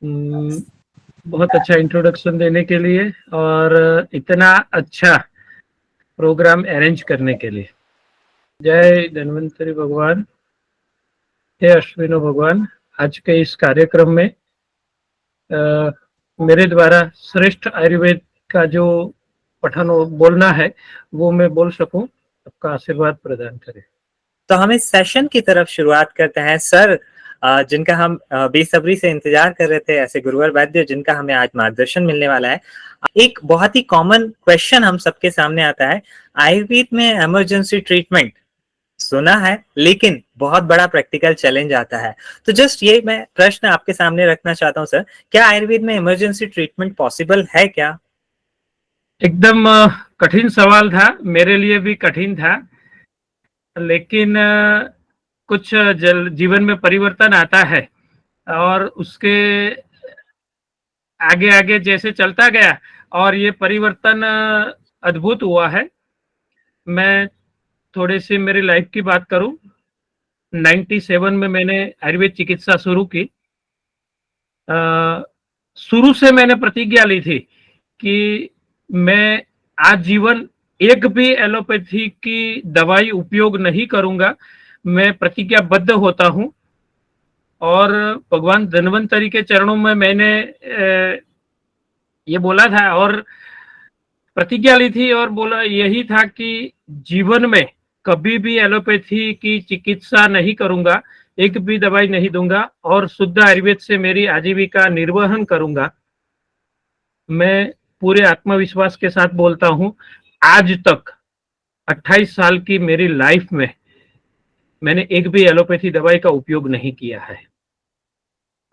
उम, बहुत अच्छा इंट्रोडक्शन देने के लिए और इतना अच्छा प्रोग्राम अरेंज करने के लिए। जय धन्वंतरि भगवान, हे अश्विनो भगवान। आज के इस कार्यक्रम में मेरे द्वारा श्रेष्ठ आयुर्वेद का जो पठन बोलना है वो मैं बोल सकूं, आपका आशीर्वाद प्रदान करें। तो हम इस सेशन की तरफ शुरुआत करते हैं। सर, जिनका हम बेसब्री से इंतजार कर रहे थे, ऐसे गुरुवर वैद्य जिनका हमें आज मार्गदर्शन मिलने वाला है। एक बहुत ही कॉमन क्वेश्चन हम सबके सामने आता है, आयुर्वेद में इमरजेंसी ट्रीटमेंट सुना है लेकिन बहुत बड़ा प्रैक्टिकल चैलेंज आता है। तो जस्ट ये मैं प्रश्न आपके सामने रखना चाहता हूँ सर, क्या आयुर्वेद में इमरजेंसी ट्रीटमेंट पॉसिबल है क्या? एकदम कठिन सवाल था, मेरे लिए भी कठिन था, लेकिन कुछ जीवन में परिवर्तन आता है और उसके आगे आगे जैसे चलता गया और ये परिवर्तन अद्भुत हुआ है। मैं थोड़ी सी मेरी लाइफ की बात करूं, 97 में मैंने आयुर्वेद चिकित्सा शुरू की। शुरू से मैंने प्रतिज्ञा ली थी कि मैं आजीवन एक भी एलोपैथी की दवाई उपयोग नहीं करूंगा। मैं प्रतिज्ञाबद्ध होता हूं और भगवान धन्वंतरि के चरणों में मैंने ये बोला था और प्रतिज्ञा ली थी और बोला यही था कि जीवन में कभी भी एलोपैथी की चिकित्सा नहीं करूंगा, एक भी दवाई नहीं दूंगा और शुद्ध आयुर्वेद से मेरी आजीविका निर्वहन करूंगा। मैं पूरे आत्मविश्वास के साथ बोलता हूं, आज तक 28 साल की मेरी लाइफ में मैंने एक भी एलोपैथी दवाई का उपयोग नहीं किया है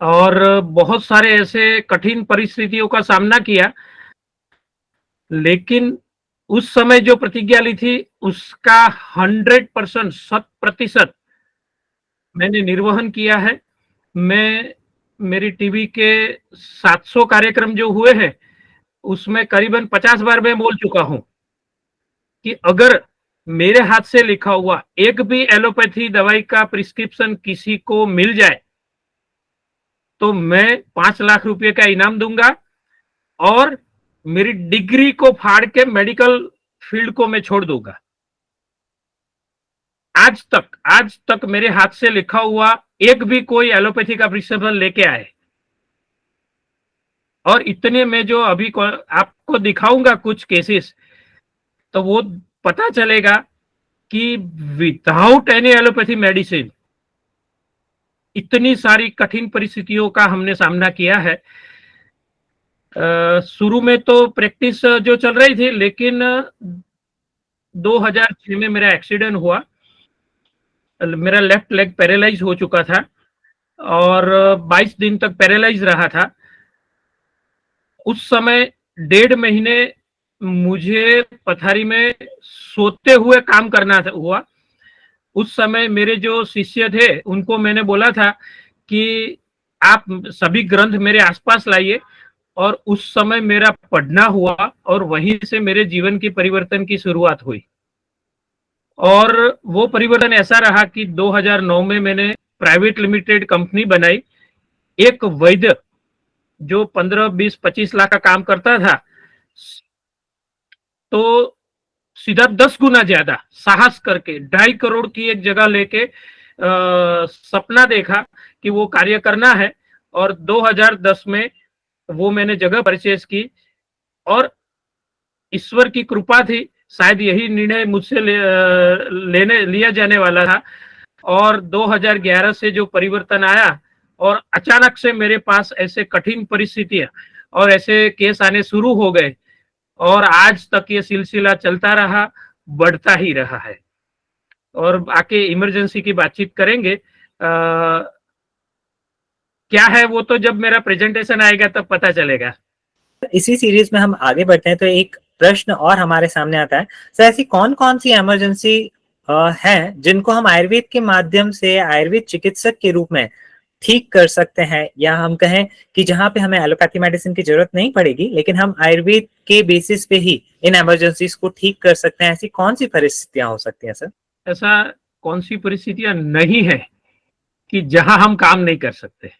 और बहुत सारे ऐसे कठिन परिस्थितियों का सामना किया, लेकिन उस समय जो प्रतिज्ञा ली थी उसका 100% 100% मैंने निर्वहन किया है। मैं मेरी टीवी के 700 कार्यक्रम जो हुए हैं उसमें करीबन 50 बार मैं बोल चुका हूं कि अगर मेरे हाथ से लिखा हुआ एक भी एलोपैथी दवाई का प्रिस्क्रिप्शन किसी को मिल जाए तो मैं 5 लाख रुपए का इनाम दूंगा और मेरी डिग्री को फाड़ के मेडिकल फील्ड को मैं छोड़ दूंगा। आज तक मेरे हाथ से लिखा हुआ एक भी कोई एलोपैथी का प्रिस्क्रिप्शन लेके आए और इतने में जो अभी आपको दिखाऊंगा कुछ केसेस, तो वो पता चलेगा कि विदाउट एनी एलोपैथी मेडिसिन इतनी सारी कठिन परिस्थितियों का हमने सामना किया है। शुरू में तो प्रैक्टिस जो चल रही थी, लेकिन 2006 में मेरा एक्सीडेंट हुआ, मेरा लेफ्ट लेग पैरालाइज हो चुका था और 22 दिन तक पैरालाइज रहा था। उस समय 1.5 महीने मुझे पथारी में सोते हुए काम करना हुआ। उस समय मेरे जो शिष्य थे उनको मैंने बोला था कि आप सभी ग्रंथ मेरे आसपास लाइए और उस समय मेरा पढ़ना हुआ और वहीं से मेरे जीवन की परिवर्तन की शुरुआत हुई और वो परिवर्तन ऐसा रहा कि 2009 में मैंने प्राइवेट लिमिटेड कंपनी बनाई। एक वैद्य जो 15, 20, 25 लाख का काम करता था, तो सीधा 10 गुना ज्यादा साहस करके 2.5 करोड़ की एक जगह लेके सपना देखा कि वो कार्य करना है और 2010 में वो मैंने जगह परचेज की और ईश्वर की कृपा थी, शायद यही निर्णय मुझसे लेने लिया जाने वाला था और 2011 से जो परिवर्तन आया और अचानक से मेरे पास ऐसे कठिन परिस्थितियां और ऐसे केस आने शुरू हो गए और आज तक ये सिलसिला चलता रहा, बढ़ता ही रहा है। और आके इमरजेंसी की बातचीत करेंगे, क्या है वो तो जब मेरा प्रेजेंटेशन आएगा तब पता चलेगा। इसी सीरीज में हम आगे बढ़ते हैं तो एक प्रश्न और हमारे सामने आता है, सर ऐसी कौन कौन सी इमरजेंसी हैं जिनको हम आयुर्वेद के माध्यम से आयुर्वेद चिकित्सक के रूप में ठीक कर सकते हैं, या हम कहें कि जहां पे हमें एलोपैथी मेडिसिन की जरूरत नहीं पड़ेगी लेकिन हम आयुर्वेद के बेसिस पे ही इन इमरजेंसीज को ठीक कर सकते हैं, ऐसी कौन सी परिस्थितियां हो सकती हैं सर? ऐसा कौन सी परिस्थितियां नहीं है कि जहां हम काम नहीं कर सकते।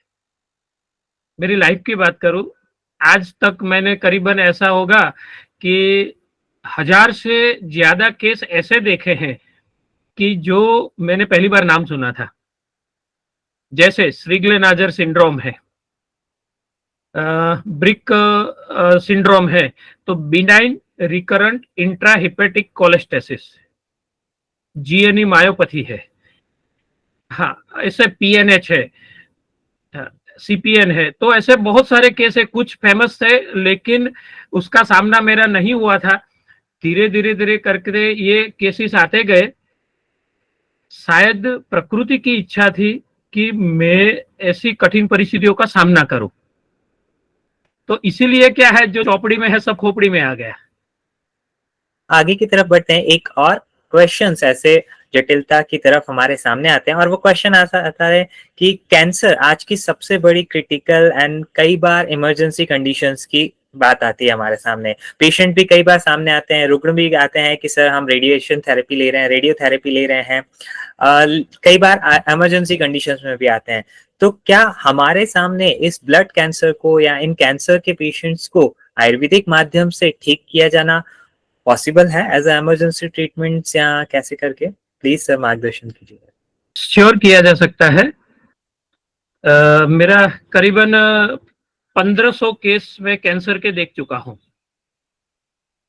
मेरी लाइफ की बात करूं, आज तक मैंने करीबन ऐसा होगा कि 1000 से ज्यादा केस ऐसे देखे हैं कि जो मैंने पहली बार नाम सुना था। जैसे श्रीगले-नाजर सिंड्रोम है, ब्रिक सिंड्रोम है, तो benign recurrent intrahepatic cholestasis, GNE myopathy है, हाँ ऐसे पीएनएच है, सीपीएन है। तो ऐसे बहुत सारे केस है, कुछ फेमस थे लेकिन उसका सामना मेरा नहीं हुआ था। धीरे धीरे धीरे करके ये केसेस आते गए। शायद प्रकृति की इच्छा थी कि मैं ऐसी कठिन परिस्थितियों का सामना करूं, तो इसीलिए क्या है, जो चौपड़ी में है सब खोपड़ी में आ गया। आगे की तरफ बढ़ते हैं। एक और क्वेश्चंस ऐसे जटिलता की तरफ हमारे सामने आते हैं और वो क्वेश्चन आता है कि कैंसर आज की सबसे बड़ी क्रिटिकल एंड कई बार इमरजेंसी कंडीशंस की बात आती है हमारे सामने। पेशेंट भी कई बार सामने आते हैं, रुग्ण भी आते हैं कि सर हम रेडिएशन थेरेपी ले रहे हैं, रेडियोथेरेपी ले रहे हैं। कई बार इमरजेंसी कंडीशंस में भी आते हैं। तो क्या हमारे सामने इस ब्लड कैंसर को या इन कैंसर के पेशेंट्स को आयुर्वेदिक माध्यम से ठीक किया जाना पॉसिबल है एज इमरजेंसी ट्रीटमेंट्स या कैसे करके? प्लीज सर मार्गदर्शन कीजिए। श्योर किया जा सकता है। मेरा करीबन 1500 केस में कैंसर के देख चुका हूं।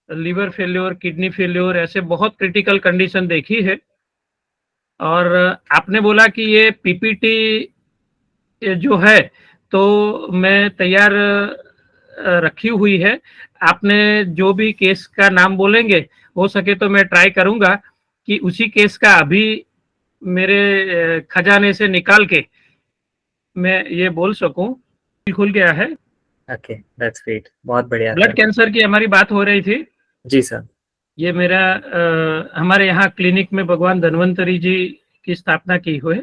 लिवर फेल्योर, किडनी फेल्योर, ऐसे बहुत क्रिटिकल कंडीशन देखी है। और आपने बोला कि ये पीपीटी जो है तो मैं तैयार रखी हुई है। आपने जो भी केस का नाम बोलेंगे, हो सके तो मैं ट्राई करूंगा कि उसी केस का अभी मेरे खजाने से निकाल के मैं ये बोल सकूं। खुल गया है। ओके, दैट्स ग्रेट, बहुत बढ़िया ब्लड सर। कैंसर की हमारी बात हो रही थी। जी सर। ये मेरा हमारे यहाँ क्लिनिक में भगवान धन्वंतरी जी की स्थापना की हुई।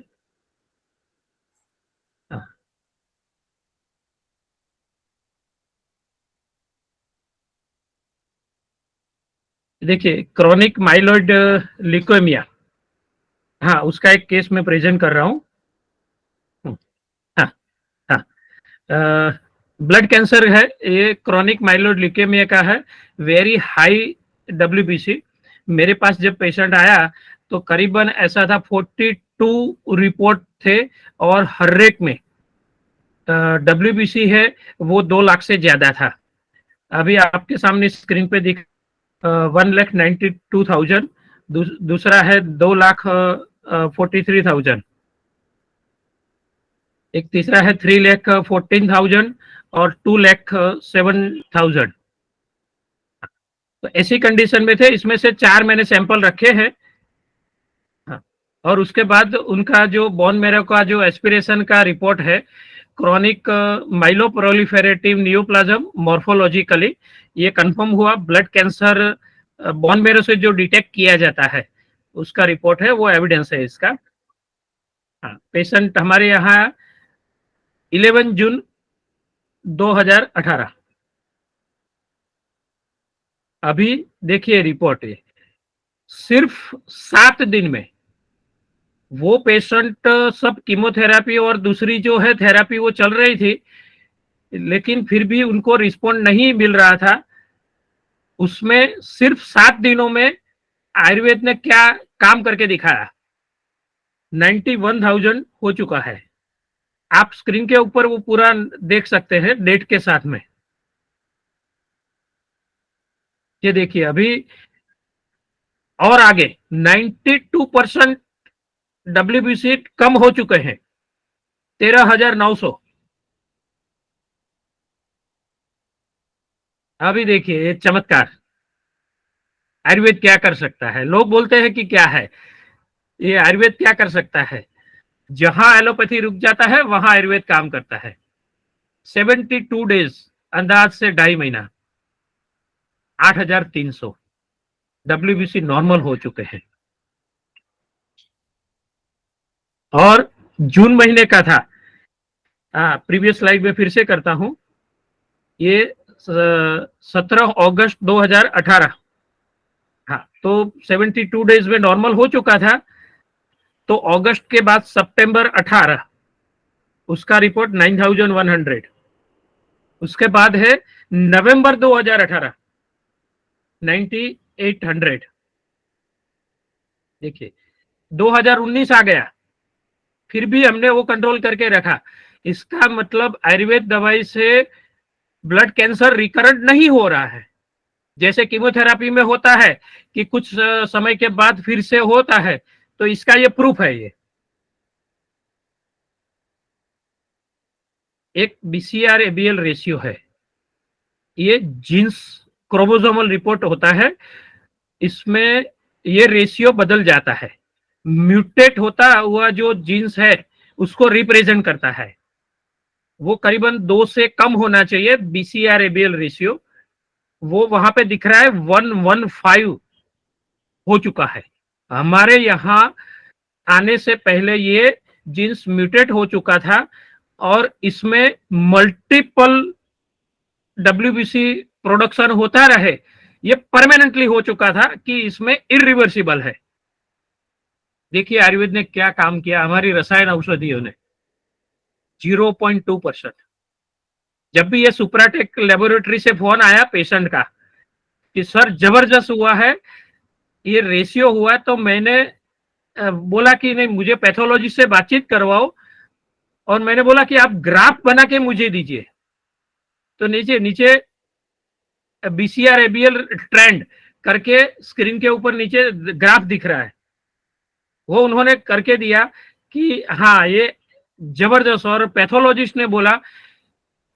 देखिए, क्रॉनिक माइलॉइड ल्यूकेमिया, हाँ उसका एक केस मैं प्रेजेंट कर रहा हूँ। हाँ हाँ, ब्लड कैंसर है, ये क्रॉनिक माइलॉइड ल्यूकेमिया का है, वेरी हाई डब्ल्यूबीसी। मेरे पास जब पेशेंट आया तो करीबन ऐसा था 42 रिपोर्ट थे और हर एक में डब्ल्यूबीसी है वो 2 लाख से ज्यादा था। अभी आपके सामने स्क्रीन पे दिख 1,92,000, दूसरा है 2,43,000, एक तीसरा है 3,14,000 और 2,07,000। तो ऐसी कंडीशन में थे, इसमें से 4 मैंने सैंपल रखे हैं। हाँ, और उसके बाद उनका जो बोन मैरो का जो एस्पिरेशन का रिपोर्ट है, क्रॉनिक माइलोप्रोलिफेरेटिव नियोप्लाज्म मॉर्फोलॉजिकली ये कंफर्म हुआ। ब्लड कैंसर बोन मैरो से जो डिटेक्ट किया जाता है उसका रिपोर्ट है, वो एविडेंस है इसका। हाँ, पेशेंट हमारे यहाँ 11 जून 2018। अभी देखिए रिपोर्ट, ये सिर्फ 7 दिन में वो पेशेंट, सब कीमोथेरेपी और दूसरी जो है थेरेपी वो चल रही थी, लेकिन फिर भी उनको रिस्पॉन्ड नहीं मिल रहा था। उसमें सिर्फ 7 दिनों में आयुर्वेद ने क्या काम करके दिखाया, 91,000 हो चुका है। आप स्क्रीन के ऊपर वो पूरा देख सकते हैं डेट के साथ में। ये देखिए अभी और आगे 92% डब्ल्यूबीसी कम हो चुके हैं, 13,900। अभी देखिए ये चमत्कार, आयुर्वेद क्या कर सकता है। लोग बोलते हैं कि क्या है ये, आयुर्वेद क्या कर सकता है। जहां एलोपैथी रुक जाता है वहां आयुर्वेद काम करता है। 72 डेज, अंदाज से 2.5 महीना, 8,300 डब्ल्यूबीसी नॉर्मल हो चुके हैं। और जून महीने का था, प्रीवियस स्लाइड में फिर से करता हूं, ये 17 अगस्त 2018। हाँ, तो 72 डेज में नॉर्मल हो चुका था। तो अगस्त के बाद सितंबर 18 उसका रिपोर्ट 9,100। उसके बाद है नवंबर 2018 9800। देखिए 2019 आ गया, फिर भी हमने वो कंट्रोल करके रखा। इसका मतलब आयुर्वेद दवाई से ब्लड कैंसर रिकरेंट नहीं हो रहा है, जैसे कीमोथेरेपी में होता है कि कुछ समय के बाद फिर से होता है। तो इसका ये प्रूफ है। ये एक बीसीआर एबीएल रेशियो है, ये जीन्स क्रोमोसोमल रिपोर्ट होता है, इसमें ये रेशियो बदल जाता है। म्यूटेट होता हुआ जो जीन्स है उसको रिप्रेजेंट करता है। वो करीबन 2 से कम होना चाहिए बीसीआर एबीएल रेशियो। वो वहां पे दिख रहा है 115 हो चुका है। हमारे यहाँ आने से पहले ये जीन्स म्यूटेट हो चुका था और इसमें मल्टीपल डब्ल्यूबीसी प्रोडक्शन होता रहे, ये परमानेंटली हो चुका था कि इसमें इरिवर्सिबल है। देखिए आयुर्वेद ने क्या काम किया, हमारी रसायन औषधियों ने 0.2%। जब भी ये सुप्राटेक लेबोरेटरी से फोन आया पेशेंट का कि सर जबरदस्त हुआ है, ये रेशियो हुआ, तो मैंने बोला कि नहीं, मुझे पैथोलॉजिस्ट से बातचीत करवाओ, और मैंने बोला कि आप ग्राफ बना के मुझे दीजिए। तो नीचे नीचे बीसीआर एबीएल ट्रेंड करके स्क्रीन के ऊपर नीचे ग्राफ दिख रहा है, वो उन्होंने करके दिया कि हाँ ये जबरदस्त। और पैथोलॉजिस्ट ने बोला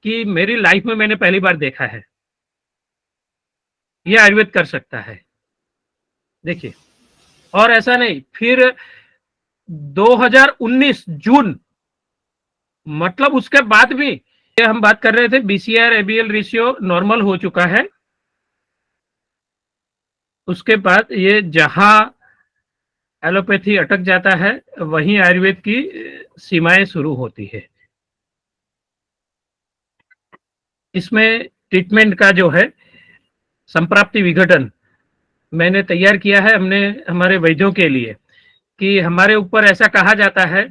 कि मेरी लाइफ में मैंने पहली बार देखा है, ये आयुर्वेद कर सकता है। देखिए, और ऐसा नहीं, फिर 2019 जून, मतलब उसके बाद भी ये हम बात कर रहे थे बीसीआर एबीएल रेशियो नॉर्मल हो चुका है। उसके बाद ये जहां एलोपैथी अटक जाता है वहीं आयुर्वेद की सीमाएं शुरू होती है। इसमें ट्रीटमेंट का जो है संप्राप्ति विघटन मैंने तैयार किया है, हमने हमारे वैद्यों के लिए, कि हमारे ऊपर ऐसा कहा जाता है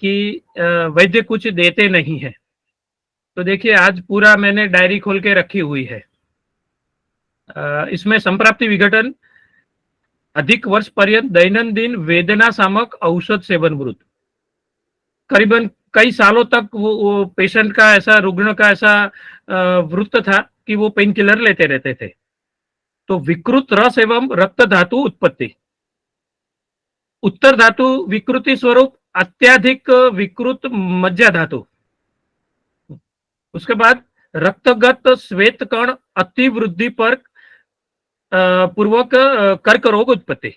कि वैद्य कुछ देते नहीं है। तो देखिए आज पूरा मैंने डायरी खोल के रखी हुई है। इसमें संप्राप्ति विघटन, अधिक वर्ष पर्यंत दैनंदिन वेदना सामक औषध सेवन वृत्त, करीबन कई सालों तक वो पेशेंट का ऐसा, रुग्ण का ऐसा वृत्त था कि वो पेन किलर लेते रहते थे। तो विकृत रस एवं रक्त धातु उत्पत्ति, उत्तर धातु विकृति स्वरूप अत्याधिक विकृत मज्जा धातु। उसके बाद रक्तगत श्वेत कण अतिवृद्धि पर पूर्वक कर्क रोग उत्पत्ति।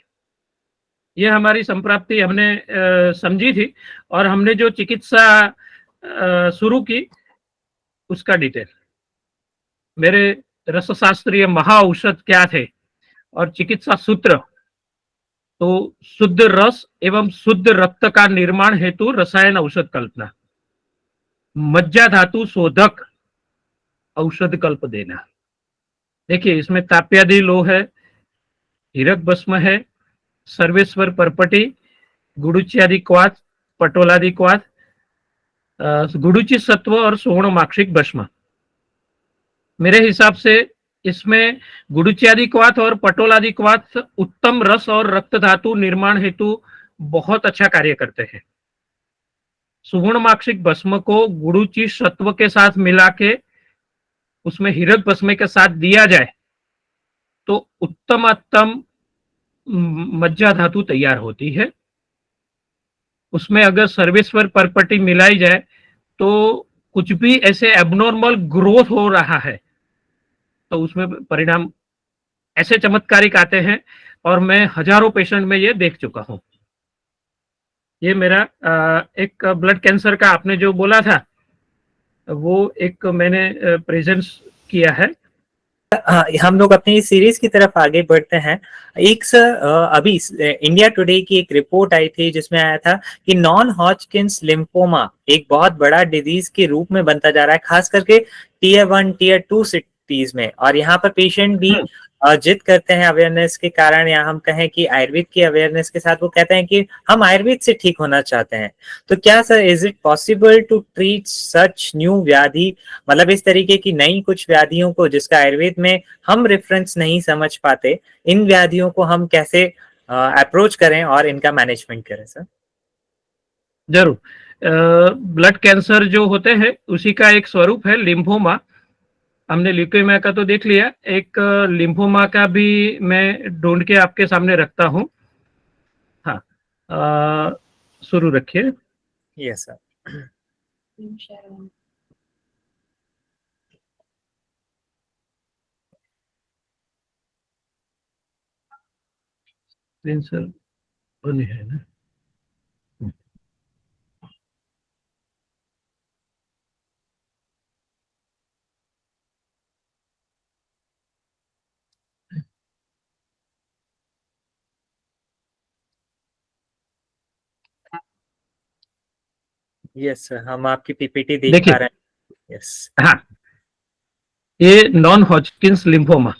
ये हमारी संप्राप्ति हमने समझी थी, और हमने जो चिकित्सा शुरू की उसका डिटेल, मेरे रसशास्त्रीय महा औषध क्या थे और चिकित्सा सूत्र। तो शुद्ध रस एवं शुद्ध रक्त का निर्माण हेतु रसायन औषध कल्पना, मज्जा धातु शोधक औषध कल्प देना। देखिए इसमें ताप्यादि लोह है, हीरक भस्म है, सर्वेश्वर परपटी, गुडुच्यादि क्वाथ, पटोलादि क्वाथ, गुडुची सत्व और सुवर्ण माक्षिक भस्म। मेरे हिसाब से इसमें गुडुच्यादि क्वाथ और पटोलादि क्वाथ उत्तम रस और रक्त धातु निर्माण हेतु बहुत अच्छा कार्य करते हैं। सुवर्ण माक्षिक भस्म को गुडुची सत्व के साथ मिला के उसमें हीरक भस्म के साथ दिया जाए तो उत्तम मज्जा धातु तैयार होती है। उसमें अगर सर्वेश्वर परपटी मिलाई जाए तो कुछ भी ऐसे एबनॉर्मल ग्रोथ हो रहा है तो उसमें परिणाम ऐसे चमत्कारिक आते हैं, और मैं हजारों पेशेंट में ये देख चुका हूं। ये मेरा एक ब्लड कैंसर का आपने जो बोला था वो एक मैंने प्रेजेंस किया है। हम लोग अपनी सीरीज की तरफ आगे बढ़ते हैं। एक सर अभी इंडिया टुडे की एक रिपोर्ट आई थी जिसमें आया था कि नॉन हॉजकिंस लिम्फोमा एक बहुत बड़ा डिजीज के रूप में बनता जा रहा है, खास करके टीयर 1 टीयर 2 सिटीज में, और यहाँ पर पेशेंट भी जिद करते हैं अवेयरनेस के कारण, या हम कहें कि आयुर्वेद की अवेयरनेस के साथ वो कहते हैं कि हम आयुर्वेद से ठीक होना चाहते हैं। तो क्या sir, is it possible to treat such new व्याधि, मतलब इस तरीके की नई कुछ व्याधियों को जिसका आयुर्वेद में हम रेफरेंस नहीं समझ पाते, इन व्याधियों को हम कैसे अप्रोच करें और इनका मैनेजमेंट करें सर? जरूर। ब्लड कैंसर जो होते हैं उसी का एक स्वरूप है लिम्फोमा। हमने ल्यूकेमिया का तो देख लिया, एक लिम्फोमा का भी मैं ढूंढ के आपके सामने रखता हूँ। हाँ, शुरू रखिए। Yes sir. कैंसर बने है ना। यस सर, हम आपकी पीपीटी देख पा देखिए, रहे हैं। यस। हाँ, ये नॉन हॉजकिंस लिम्फोमा,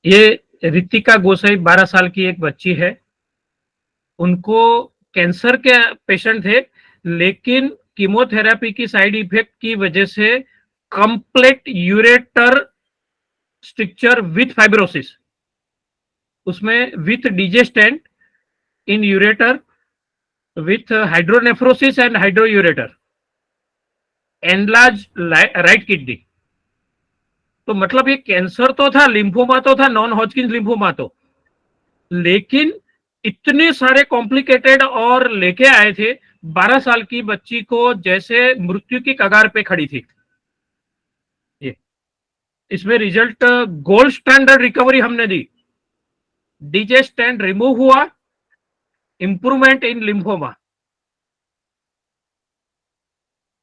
ये रितिका गोसाई 12 साल की एक बच्ची है। उनको कैंसर के पेशेंट थे, लेकिन कीमोथेरेपी की साइड इफेक्ट की वजह से complete ureter structure with fibrosis, उसमें with DJ stent in ureter, with hydronephrosis and hydroureter, enlarge right kidney. तो मतलब ये कैंसर तो था, लिम्फोमा तो था, नॉन हॉजकिंस लिम्फोमा तो, लेकिन इतने सारे कॉम्प्लिकेटेड और लेके आए थे। 12 साल की बच्ची को जैसे मृत्यु की कगार पे खड़ी थी। ये इसमें रिजल्ट गोल्ड स्टैंडर्ड रिकवरी हमने दी, डीजे स्टेंट रिमूव हुआ, improvement in lymphoma,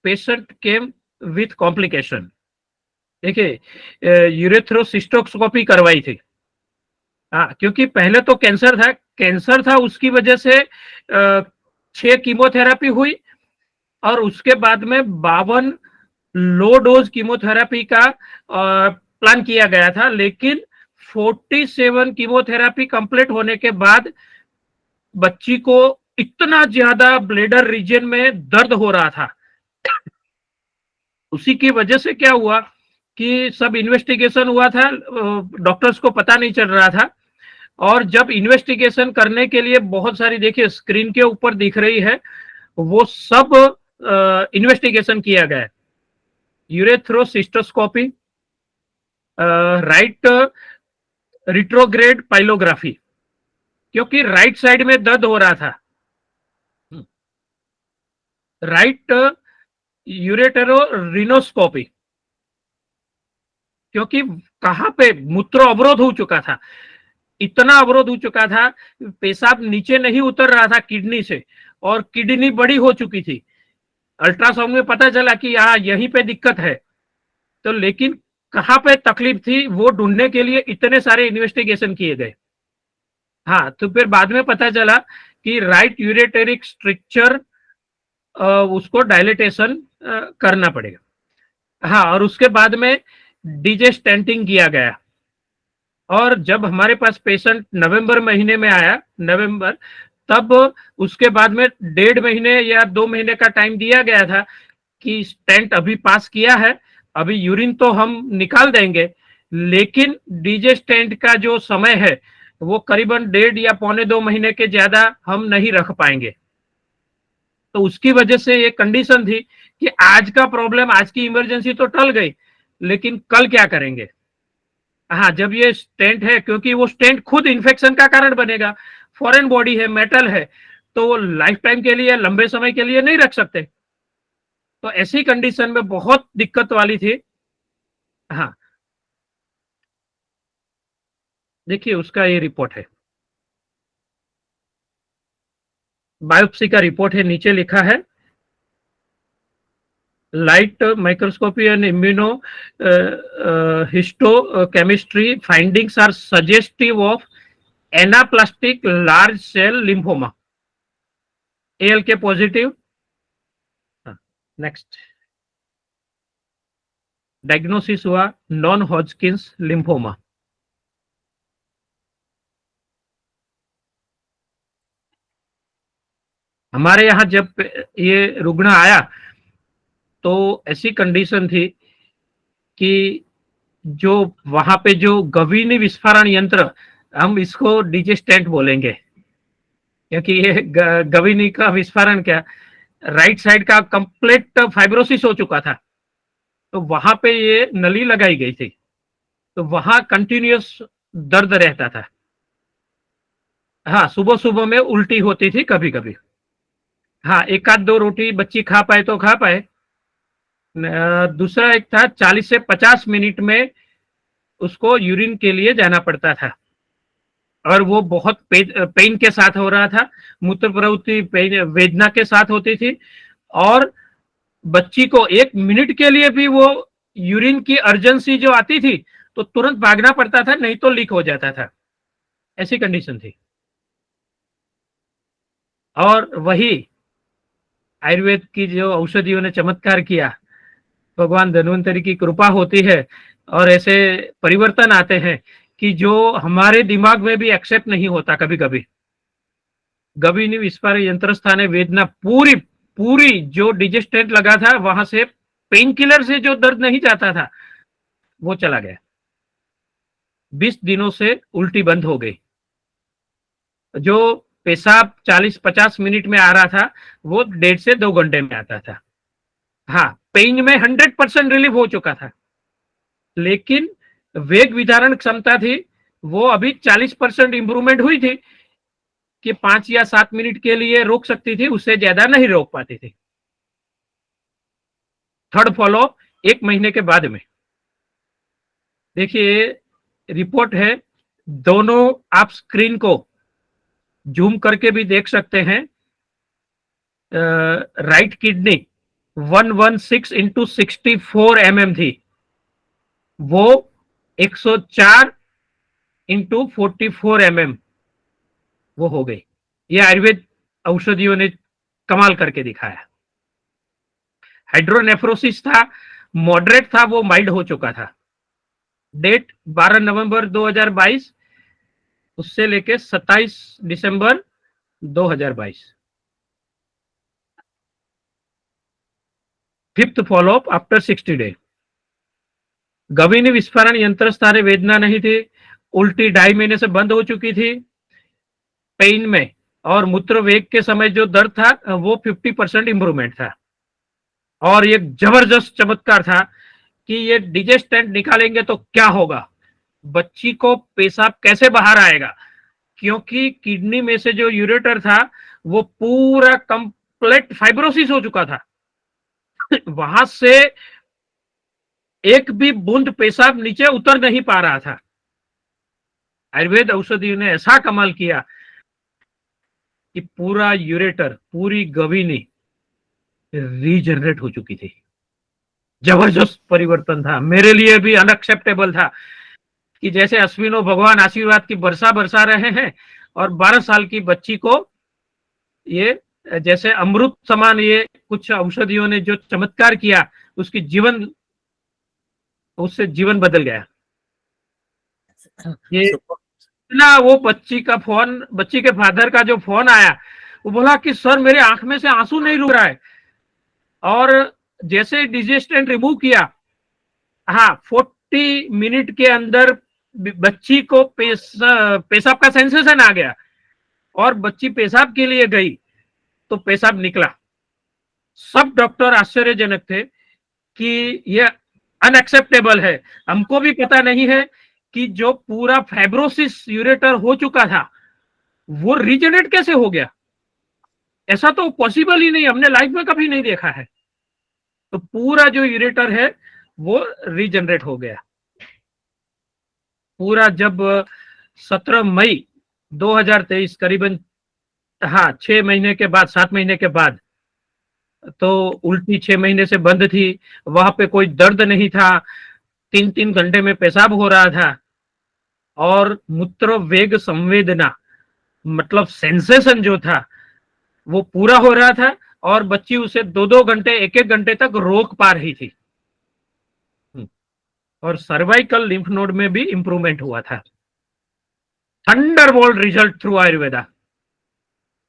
patient came with complication. देखिए, यूरेथ्रोसिस्टोस्कोपी करवाई थी। हाँ, क्योंकि पहले तो कैंसर था, उसकी वजह से 6 कीमोथेरेपी हुई, और उसके बाद में 52 लो डोज कीमोथेरेपी का प्लान किया गया था, लेकिन 47 कीमोथेरेपी कंप्लीट होने के बाद बच्ची को इतना ज्यादा ब्लेडर रीजन में दर्द हो रहा था। उसी की वजह से क्या हुआ कि सब इन्वेस्टिगेशन हुआ था, डॉक्टर्स को पता नहीं चल रहा था। और जब इन्वेस्टिगेशन करने के लिए बहुत सारी, देखिए स्क्रीन के ऊपर दिख रही है, वो सब इन्वेस्टिगेशन किया गया है। यूरेथ्रोसिस्टोस्कोपी, राइट रिट्रोग्रेड पाइलोग्राफी, क्योंकि राइट साइड में दर्द हो रहा था, राइट यूरेटेरो रिनोस्कोपी, क्योंकि कहां पे मूत्र अवरोध हो चुका था, इतना अवरोध हो चुका था, पेशाब नीचे नहीं उतर रहा था किडनी से, और किडनी बड़ी हो चुकी थी। अल्ट्रासाउंड में पता चला कि यहाँ यहीं पे दिक्कत है। तो लेकिन कहां पे तकलीफ थी वो ढूंढने के लिए इतने सारे इन्वेस्टिगेशन किए गए। हाँ, तो फिर बाद में पता चला कि राइट यूरेटेरिक स्ट्रक्चर, उसको डायलिटेशन करना पड़ेगा। हाँ, और उसके बाद में डीजे स्टेंटिंग किया गया। और जब हमारे पास पेशेंट नवंबर महीने में आया, नवंबर, तब उसके बाद में 1.5 महीने या 2 महीने का टाइम दिया गया था कि स्टेंट अभी पास किया है, अभी यूरिन तो हम निकाल देंगे, लेकिन डीजे स्टेंट का जो समय है वो करीबन 1.5 या 1.25 महीने के ज्यादा हम नहीं रख पाएंगे। तो उसकी वजह से ये कंडीशन थी कि आज का प्रॉब्लम, आज की इमरजेंसी तो टल गई, लेकिन कल क्या करेंगे। हाँ, जब ये स्टेंट है, क्योंकि वो स्टेंट खुद इन्फेक्शन का कारण बनेगा, फॉरेन बॉडी है, मेटल है, तो वो लाइफ टाइम के लिए, लंबे समय के लिए नहीं रख सकते। तो ऐसी कंडीशन में बहुत दिक्कत वाली थी। हाँ, देखिए उसका ये रिपोर्ट है, बायोप्सी का रिपोर्ट है, नीचे लिखा है light microscopy and immunohistochemistry findings are suggestive of anaplastic large cell lymphoma, ALK positive. Next. Diagnosis हुआ नॉन हॉजकिंस लिम्फोमा। हमारे यहाँ जब ये रुग्ण आया तो ऐसी कंडीशन थी कि जो वहां पे जो गवीनी विस्फारण यंत्र, हम इसको डीजे स्टेंट बोलेंगे, क्योंकि ये गवीनी का विस्फारण क्या, राइट साइड का कंप्लीट फाइब्रोसिस हो चुका था, तो वहां पे ये नली लगाई गई थी, तो वहां कंटिन्यूअस दर्द रहता था। हाँ, सुबह सुबह में उल्टी होती थी कभी कभी। हाँ, एक आध दो रोटी बच्ची खा पाए तो खा पाए। दूसरा एक था 40 से 50 मिनट में उसको यूरिन के लिए जाना पड़ता था, और वो बहुत पेन के साथ हो रहा था, मूत्र प्रवृत्ति वेदना के साथ होती थी, और बच्ची को 1 मिनट के लिए भी वो यूरिन की अर्जेंसी जो आती थी तो तुरंत भागना पड़ता था, नहीं तो लीक हो जाता था, ऐसी कंडीशन थी। और वही आयुर्वेद की जो औषधियों ने चमत्कार किया, भगवान धन्वंतरी की कृपा होती है, और ऐसे परिवर्तन आते हैं कि जो हमारे दिमाग में भी एक्सेप्ट नहीं होता कभी कभी। गवीनी विस्फार यंत्र स्थाने वेदना पूरी पूरी जो डिजेस्टेंट लगा था, वहां से पेन किलर से जो दर्द नहीं जाता था वो चला गया। 20 दिनों से उल्टी बंद हो गई। जो पेशाब 40-50 मिनट में आ रहा था वो 1.5 से 2 घंटे में आता था। हाँ, पेन में 100% रिलीफ हो चुका था, लेकिन वेग विधारण क्षमता थी वो अभी 40% इंप्रूवमेंट हुई थी, कि 5 या 7 मिनट के लिए रोक सकती थी, उससे ज्यादा नहीं रोक पाती थी। थर्ड फॉलो 1 महीने के बाद में देखिए रिपोर्ट है, दोनों आप स्क्रीन को जूम करके भी देख सकते हैं। राइट किडनी 116 इंटू 64 mm थी, वो 104 इंटू 44 mm वो हो गई। ये आयुर्वेद औषधियों ने कमाल करके दिखाया। हाइड्रोनेफ्रोसिस था, मॉडरेट था, वो माइल्ड हो चुका था। डेट 12 नवंबर 2022, उससे लेके 27 दिसंबर 2022। Fifth follow up after 60 day. गवीनी विस्फारण यंत्र स्थाने वेदना नहीं थी, उल्टी 2.5 महीने से बंद हो चुकी थी, पेन में और मूत्र वेग के समय जो दर्द था वो 50% इंप्रूवमेंट था। और ये जबरदस्त चमत्कार था कि ये डिजेस्टेंट निकालेंगे तो क्या होगा, बच्ची को पेशाब कैसे बाहर आएगा, क्योंकि किडनी में से जो यूरेटर था वो पूरा कंप्लीट फाइब्रोसिस हो चुका था। वहां से एक भी बूंद पेशाब नीचे उतर नहीं पा रहा था। आयुर्वेद औषधियों ने ऐसा कमाल किया कि पूरा यूरेटर, पूरी गवीनी रीजनरेट हो चुकी थी। जबरदस्त परिवर्तन था, मेरे लिए भी अनएक्सेप्टेबल था कि जैसे अश्विनो भगवान आशीर्वाद की वर्षा बरसा रहे हैं, और 12 साल की बच्ची को ये जैसे अमृत समान ये कुछ औषधियों ने जो चमत्कार किया, उसकी जीवन, उससे जीवन बदल गया। ये इतना वो बच्ची के फादर का जो फोन आया, वो बोला कि सर मेरे आंख में से आंसू नहीं रुक रहा है, और जैसे डिजेस्टेंट रिमूव किया, हाँ 40 मिनट के अंदर बच्ची को पेशाब का सेंसेशन आ गया, और बच्ची पेशाब के लिए गई तो पेशाब निकला। सब डॉक्टर आश्चर्यजनक थे कि ये अनएक्सेप्टेबल है, हमको भी पता नहीं है कि जो पूरा फाइब्रोसिस यूरेटर हो चुका था वो रीजनरेट कैसे हो गया, ऐसा तो पॉसिबल ही नहीं, हमने लाइफ में कभी नहीं देखा है। तो पूरा जो यूरेटर है वो रीजनरेट हो गया पूरा। जब 17 मई 2023 करीबन, हाँ 6 महीने के बाद, 7 महीने के बाद, तो उल्टी 6 महीने से बंद थी, वहां पे कोई दर्द नहीं था, 3-3 घंटे में पेशाब हो रहा था, और मूत्र वेग संवेदना मतलब सेंसेशन जो था वो पूरा हो रहा था, और बच्ची उसे 2-2 घंटे 1-1 घंटे तक रोक पा रही थी। और सर्वाइकल लिम्फ नोड में भी इंप्रूवमेंट हुआ था। Thunderbolt result through Ayurveda.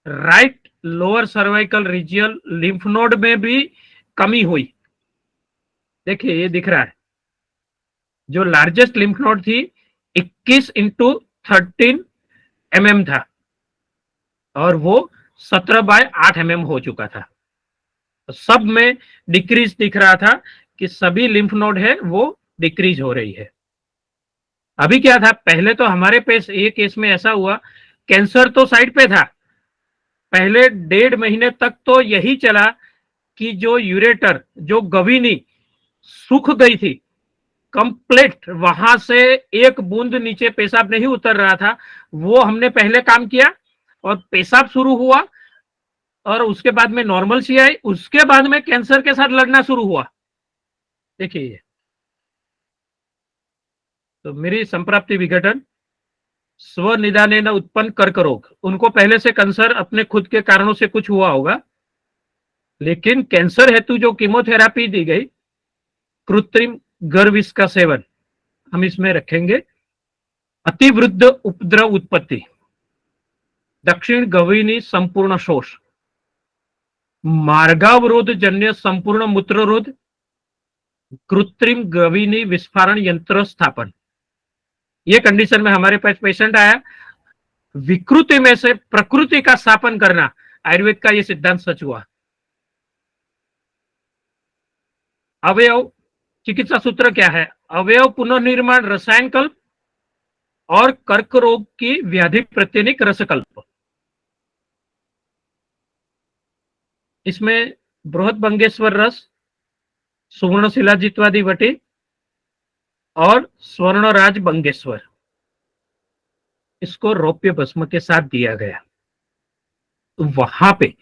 Right lower cervical regional lymph node में भी कमी हुई। देखिए ये दिख रहा है, जो लार्जेस्ट लिम्फ नोड थी 21x13 mm था और वो 17/8 mm हो चुका था। सब में डिक्रीज दिख रहा था कि सभी लिम्फ नोड है वो डिक्रीज हो रही है। अभी क्या था, पहले तो हमारे पेश ये केस में ऐसा हुआ, कैंसर तो साइड पे था, पहले 1.5 महीने तक तो यही चला कि जो यूरेटर, जो गवीनी सूख गई थी कंप्लीट, वहां से एक बूंद नीचे पेशाब नहीं उतर रहा था, वो हमने पहले काम किया और पेशाब शुरू हुआ और उसके बाद में नॉर्मल सी आई, उसके बाद में कैंसर के साथ लड़ना शुरू हुआ। देखिए ये तो मेरी संप्राप्ति विघटन स्वनिदाने न उत्पन्न कर्क रोग, उनको पहले से कैंसर अपने खुद के कारणों से कुछ हुआ होगा, लेकिन कैंसर हेतु जो कीमोथेरापी दी गई, कृत्रिम गर्विस का सेवन हम इसमें रखेंगे। अतिवृद्ध उपद्रव उत्पत्ति, दक्षिण गवीनी संपूर्ण शोष, मार्गावरोध जन्य संपूर्ण मूत्ररोध, कृत्रिम गवीनी विस्फारण यंत्र स्थापन। ये कंडीशन में हमारे पास पेशेंट आया, विकृति में से प्रकृति का स्थापन करना, आयुर्वेद का ये सिद्धांत सच हुआ। अवयव चिकित्सा सूत्र क्या है, अवयव पुनर्निर्माण रसायन कल्प और कर्क रोग की व्याधि प्रत्यनिक रसकल्प। इसमें बृहद बंगेश्वर रस, सुवर्ण शिलाजित्वादि वटी और स्वर्णराज बंगेश्वर, इसको रौप्य भस्म के साथ दिया गया। तो वहां पे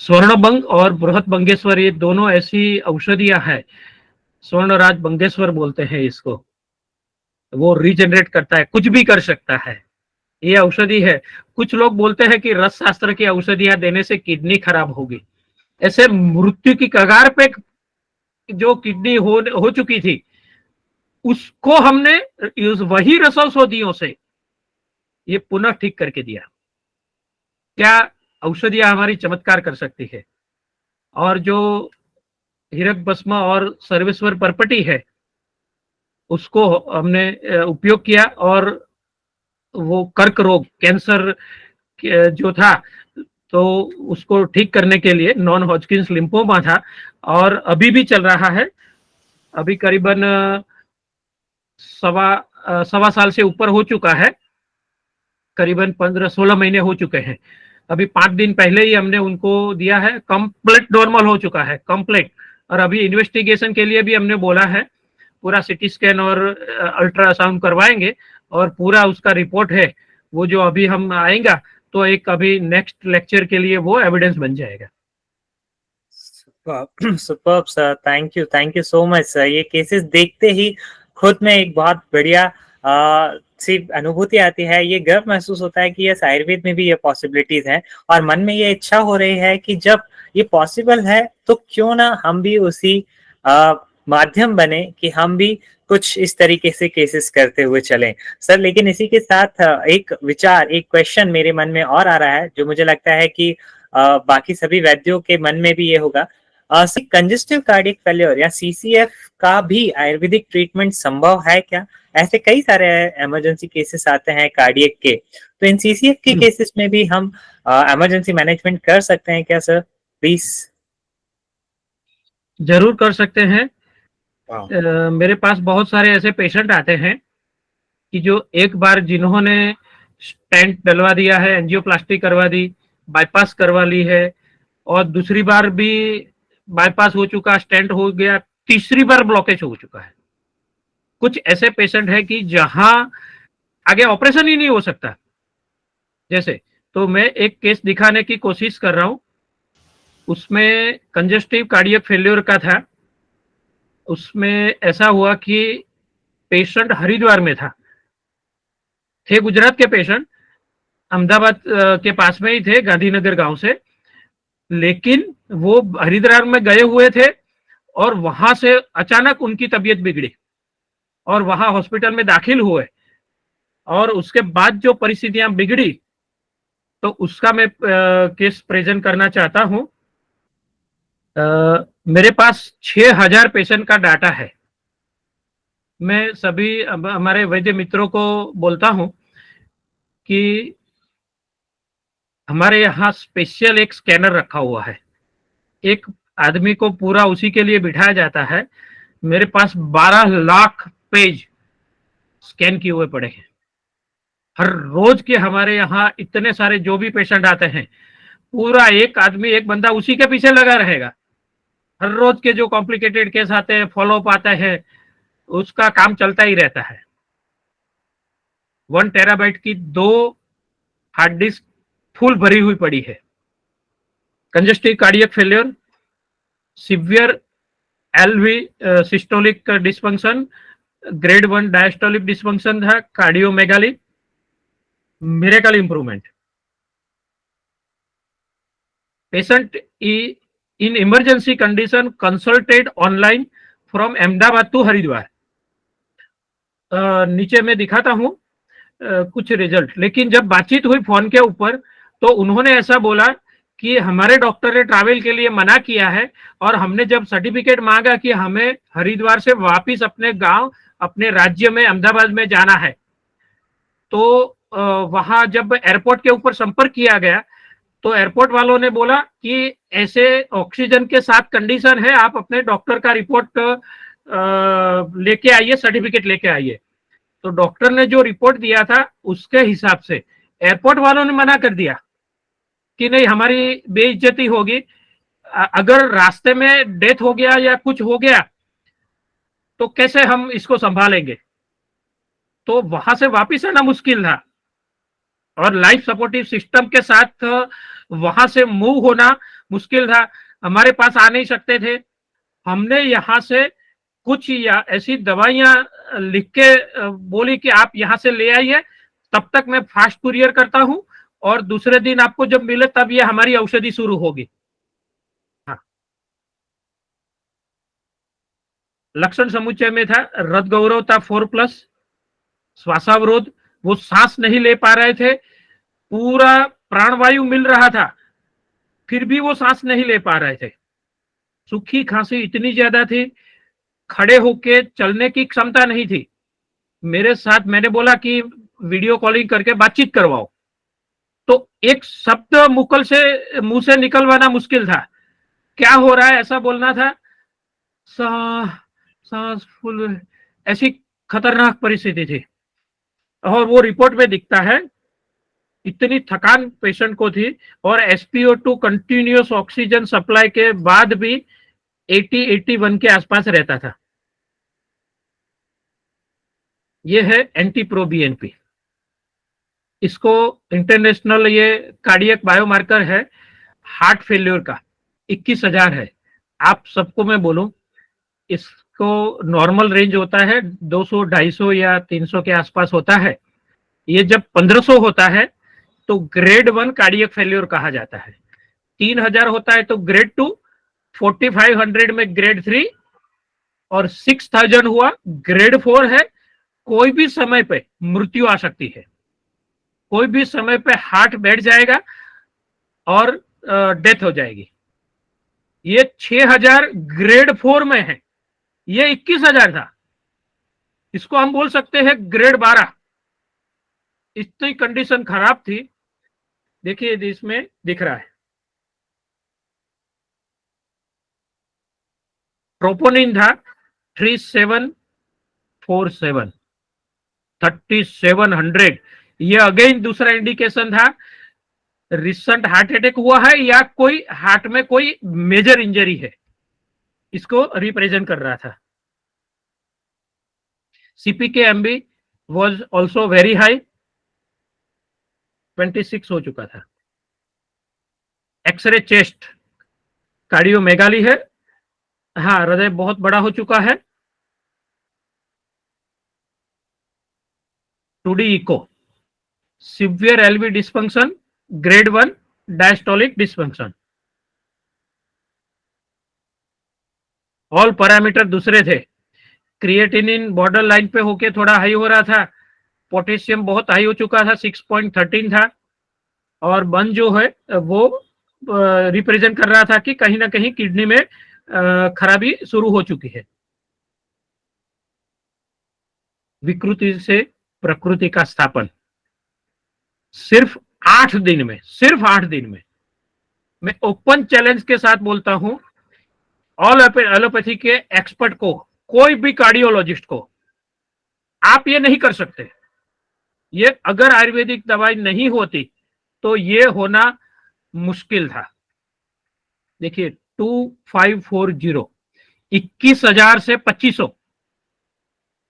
स्वर्णबंग और बृहद बंगेश्वर ये दोनों ऐसी औषधियां हैं, स्वर्णराज बंगेश्वर बोलते हैं इसको, वो रीजनरेट करता है, कुछ भी कर सकता है, ये औषधि है। कुछ लोग बोलते हैं कि रस शास्त्र की औषधियां देने से किडनी खराब होगी, ऐसे मृत्यु की कगार पे जो किडनी हो चुकी थी, उसको हमने वही रस औषधियों से ये पुनः ठीक करके दिया। क्या औषधियां हमारी चमत्कार कर सकती है। और जो हीरक भस्म और सर्वेश्वर परपटी है, उसको हमने उपयोग किया और वो कर्क रोग, कैंसर जो था, तो उसको ठीक करने के लिए नॉन हॉजकिंस लिम्फोमा था और अभी भी चल रहा है। अभी करीबन सवा साल से ऊपर हो चुका है, करीबन 15-16 महीने हो चुके हैं। अभी 5 दिन पहले ही हमने उनको दिया है, कंप्लीट नॉर्मल हो चुका है, कंप्लीट। और अभी इन्वेस्टिगेशन के लिए भी हमने बोला है, पूरा सिटी स्कैन और अल्ट्रासाउंड करवाएंगे और पूरा उसका रिपोर्ट है वो जो अभी हम आएगा, तो एक अभी नेक्स्ट लेक्चर के लिए वो एविडेंस बन जाएगा। Superb sir, thank you so much sir. ये केसेस देखते ही खुद में एक बहुत बढ़िया सी अनुभूति आती है, ये गर्व महसूस होता है कि यस, आयुर्वेद में भी ये पॉसिबिलिटीज हैं और मन में ये इच्छा हो रही है कि जब ये पॉसिबल है तो क्यों ना हम भी उसी माध्यम बने कि हम भी कुछ इस तरीके से केसेस करते हुए चलें सर। लेकिन इसी के साथ एक विचार, एक क्वेश्चन मेरे मन में और आ रहा है, जो मुझे लगता है कि बाकी सभी वैद्यों के मन में भी ये होगा। कंजेस्टिव कार्डियक फेल्योर या सीसीएफ का भी आयुर्वेदिक ट्रीटमेंट संभव है क्या? ऐसे कई सारे इमरजेंसी केसेस आते हैं कार्डियक के, तो इन सीसीएफ के केसेस में भी हम इमरजेंसी मैनेजमेंट कर सकते हैं क्या सर? प्लीज। जरूर कर सकते हैं। मेरे पास बहुत सारे ऐसे पेशेंट आते हैं कि जो एक बार जिन्होंने स्टेंट डलवा दिया है, एंजियोप्लास्टी करवा दी, बाईपास करवा ली है, और दूसरी बार भी बाईपास हो चुका, स्टेंट हो गया, तीसरी बार ब्लॉकेज हो चुका है। कुछ ऐसे पेशेंट है कि जहां आगे ऑपरेशन ही नहीं हो सकता। जैसे तो मैं एक केस दिखाने की कोशिश कर रहा हूं, उसमें कंजेस्टिव कार्डियक फेल्योर का था। उसमें ऐसा हुआ कि पेशेंट हरिद्वार में था, थे गुजरात के पेशेंट, अहमदाबाद के पास में ही थे, गांधीनगर गांव से, लेकिन वो हरिद्वार में गए हुए थे और वहां से अचानक उनकी तबीयत बिगड़ी और वहां हॉस्पिटल में दाखिल हुए, और उसके बाद जो परिस्थितियां बिगड़ी, तो उसका मैं केस प्रेजेंट करना चाहता हूं। मेरे पास 6000 पेशेंट का डाटा है। मैं सभी हमारे वैद्य मित्रों को बोलता हूं कि हमारे यहाँ स्पेशल एक स्कैनर रखा हुआ है। एक आदमी को पूरा उसी के लिए बिठाया जाता है। मेरे पास 12 लाख पेज स्कैन किए हुए पड़े हैं। हर रोज के हमारे यहाँ इतने सारे जो भी पेशेंट आते हैं, पूरा एक आदमी, एक बंदा उसी के पीछे लगा रहेगा। हर रोज के जो कॉम्प्लिकेटेड केस आते हैं, फॉलोअप आता है, उसका काम चलता ही रहता है। 1 टेराबाइट की 2 हार्ड डिस्क फुल भरी हुई पड़ी है। Congestive cardiac failure, severe LV systolic dysfunction, grade 1 diastolic dysfunction था, cardiomegaly, miracle improvement. Patient in emergency condition consulted online from Ahmedabad to Haridwar. नीचे में दिखाता हूं कुछ रिजल्ट, लेकिन जब बातचीत हुई फोन के ऊपर, तो उन्होंने ऐसा बोला कि हमारे डॉक्टर ने ट्रैवल के लिए मना किया है, और हमने जब सर्टिफिकेट मांगा कि हमें हरिद्वार से वापिस अपने गांव, अपने राज्य में अहमदाबाद में जाना है, तो वहां जब एयरपोर्ट के ऊपर संपर्क किया गया, तो एयरपोर्ट वालों ने बोला कि ऐसे ऑक्सीजन के साथ कंडीशन है, आप अपने डॉक्टर का रिपोर्ट लेके आइए, सर्टिफिकेट लेके आइए। तो डॉक्टर ने जो रिपोर्ट दिया था उसके हिसाब से एयरपोर्ट वालों ने मना कर दिया कि नहीं, हमारी बेइज्जती होगी, अगर रास्ते में डेथ हो गया या कुछ हो गया तो कैसे हम इसको संभालेंगे। तो वहां से वापिस आना मुश्किल था, और लाइफ सपोर्टिव सिस्टम के साथ वहां से मूव होना मुश्किल था। हमारे पास आ नहीं सकते थे। हमने यहाँ से कुछ या ऐसी दवाइयां लिख के बोली कि आप यहाँ से ले आइए, तब तक मैं फास्ट कुरियर करता हूं, और दूसरे दिन आपको जब मिले तब ये हमारी औषधि शुरू होगी। हाँ। लक्षण समुच्चय में था रथ गौरव था 4+, श्वासावरोध, वो सांस नहीं ले पा रहे थे, पूरा प्राणवायु मिल रहा था, फिर भी वो सांस नहीं ले पा रहे थे। सूखी खांसी इतनी ज्यादा थी, खड़े होके चलने की क्षमता नहीं थी। मेरे साथ मैंने बोला कि वीडियो कॉलिंग करके बातचीत करवाओ, तो एक शब्द मुंह से निकलवाना मुश्किल था। क्या हो रहा है ऐसा बोलना था, सांस फुल, ऐसी खतरनाक परिस्थिति थी। और वो रिपोर्ट में दिखता है, इतनी थकान पेशेंट को थी, और SpO2 कंटिन्यूअस ऑक्सीजन सप्लाई के बाद भी 80-81 के आसपास रहता था। ये है एंटी प्रो BNP। इसको इंटरनेशनल ये कार्डियक बायोमार्कर है हार्ट फेल्योर का, 21,000 है। आप सबको मैं बोलूं, इसको नॉर्मल रेंज होता है 200, 250 या 300 के आसपास होता है। ये जब 1500 होता है तो ग्रेड 1 कार्डियक फेल्योर कहा जाता है। 3000 होता है तो ग्रेड 2, 4500 में ग्रेड 3, और 6000 हुआ ग्रेड 4 है। कोई भी समय पे मृत्यु आ सकती है, कोई भी समय पे हार्ट बैठ जाएगा और डेथ हो जाएगी। ये 6000 ग्रेड 4 में है, ये 21,000 था। इसको हम बोल सकते हैं ग्रेड 12। इतनी कंडीशन खराब थी। देखिए इसमें दिख रहा है, ट्रोपोनिन था 3747, 3700। ये अगेन दूसरा इंडिकेशन था, रिसेंट हार्ट अटैक हुआ है या कोई हार्ट में कोई मेजर इंजरी है, इसको रिप्रेजेंट कर रहा था। CPK-MB was also very high, 26 हो चुका था। एक्सरे चेस्ट, कार्डियोमेगाली है, हाँ हृदय बहुत बड़ा हो चुका है। 2D echo, severe LV dysfunction, grade 1 diastolic dysfunction. All parameter दूसरे थे। क्रिएटिनिन बॉर्डर लाइन पे होके थोड़ा हाई हो रहा था, पोटेशियम बहुत हाई हो चुका था, 6.13 था, और बन जो है वो रिप्रेजेंट कर रहा था कि कहीं ना कहीं किडनी में खराबी शुरू हो चुकी है। विकृति से प्रकृति का स्थापन, सिर्फ 8 दिन में, सिर्फ 8 दिन में। मैं ओपन चैलेंज के साथ बोलता हूं ऑल एलोपैथी के एक्सपर्ट को, कोई भी कार्डियोलॉजिस्ट को, आप ये नहीं कर सकते। ये अगर आयुर्वेदिक दवाई नहीं होती तो ये होना मुश्किल था। देखिए 2540, 21,000 से 2500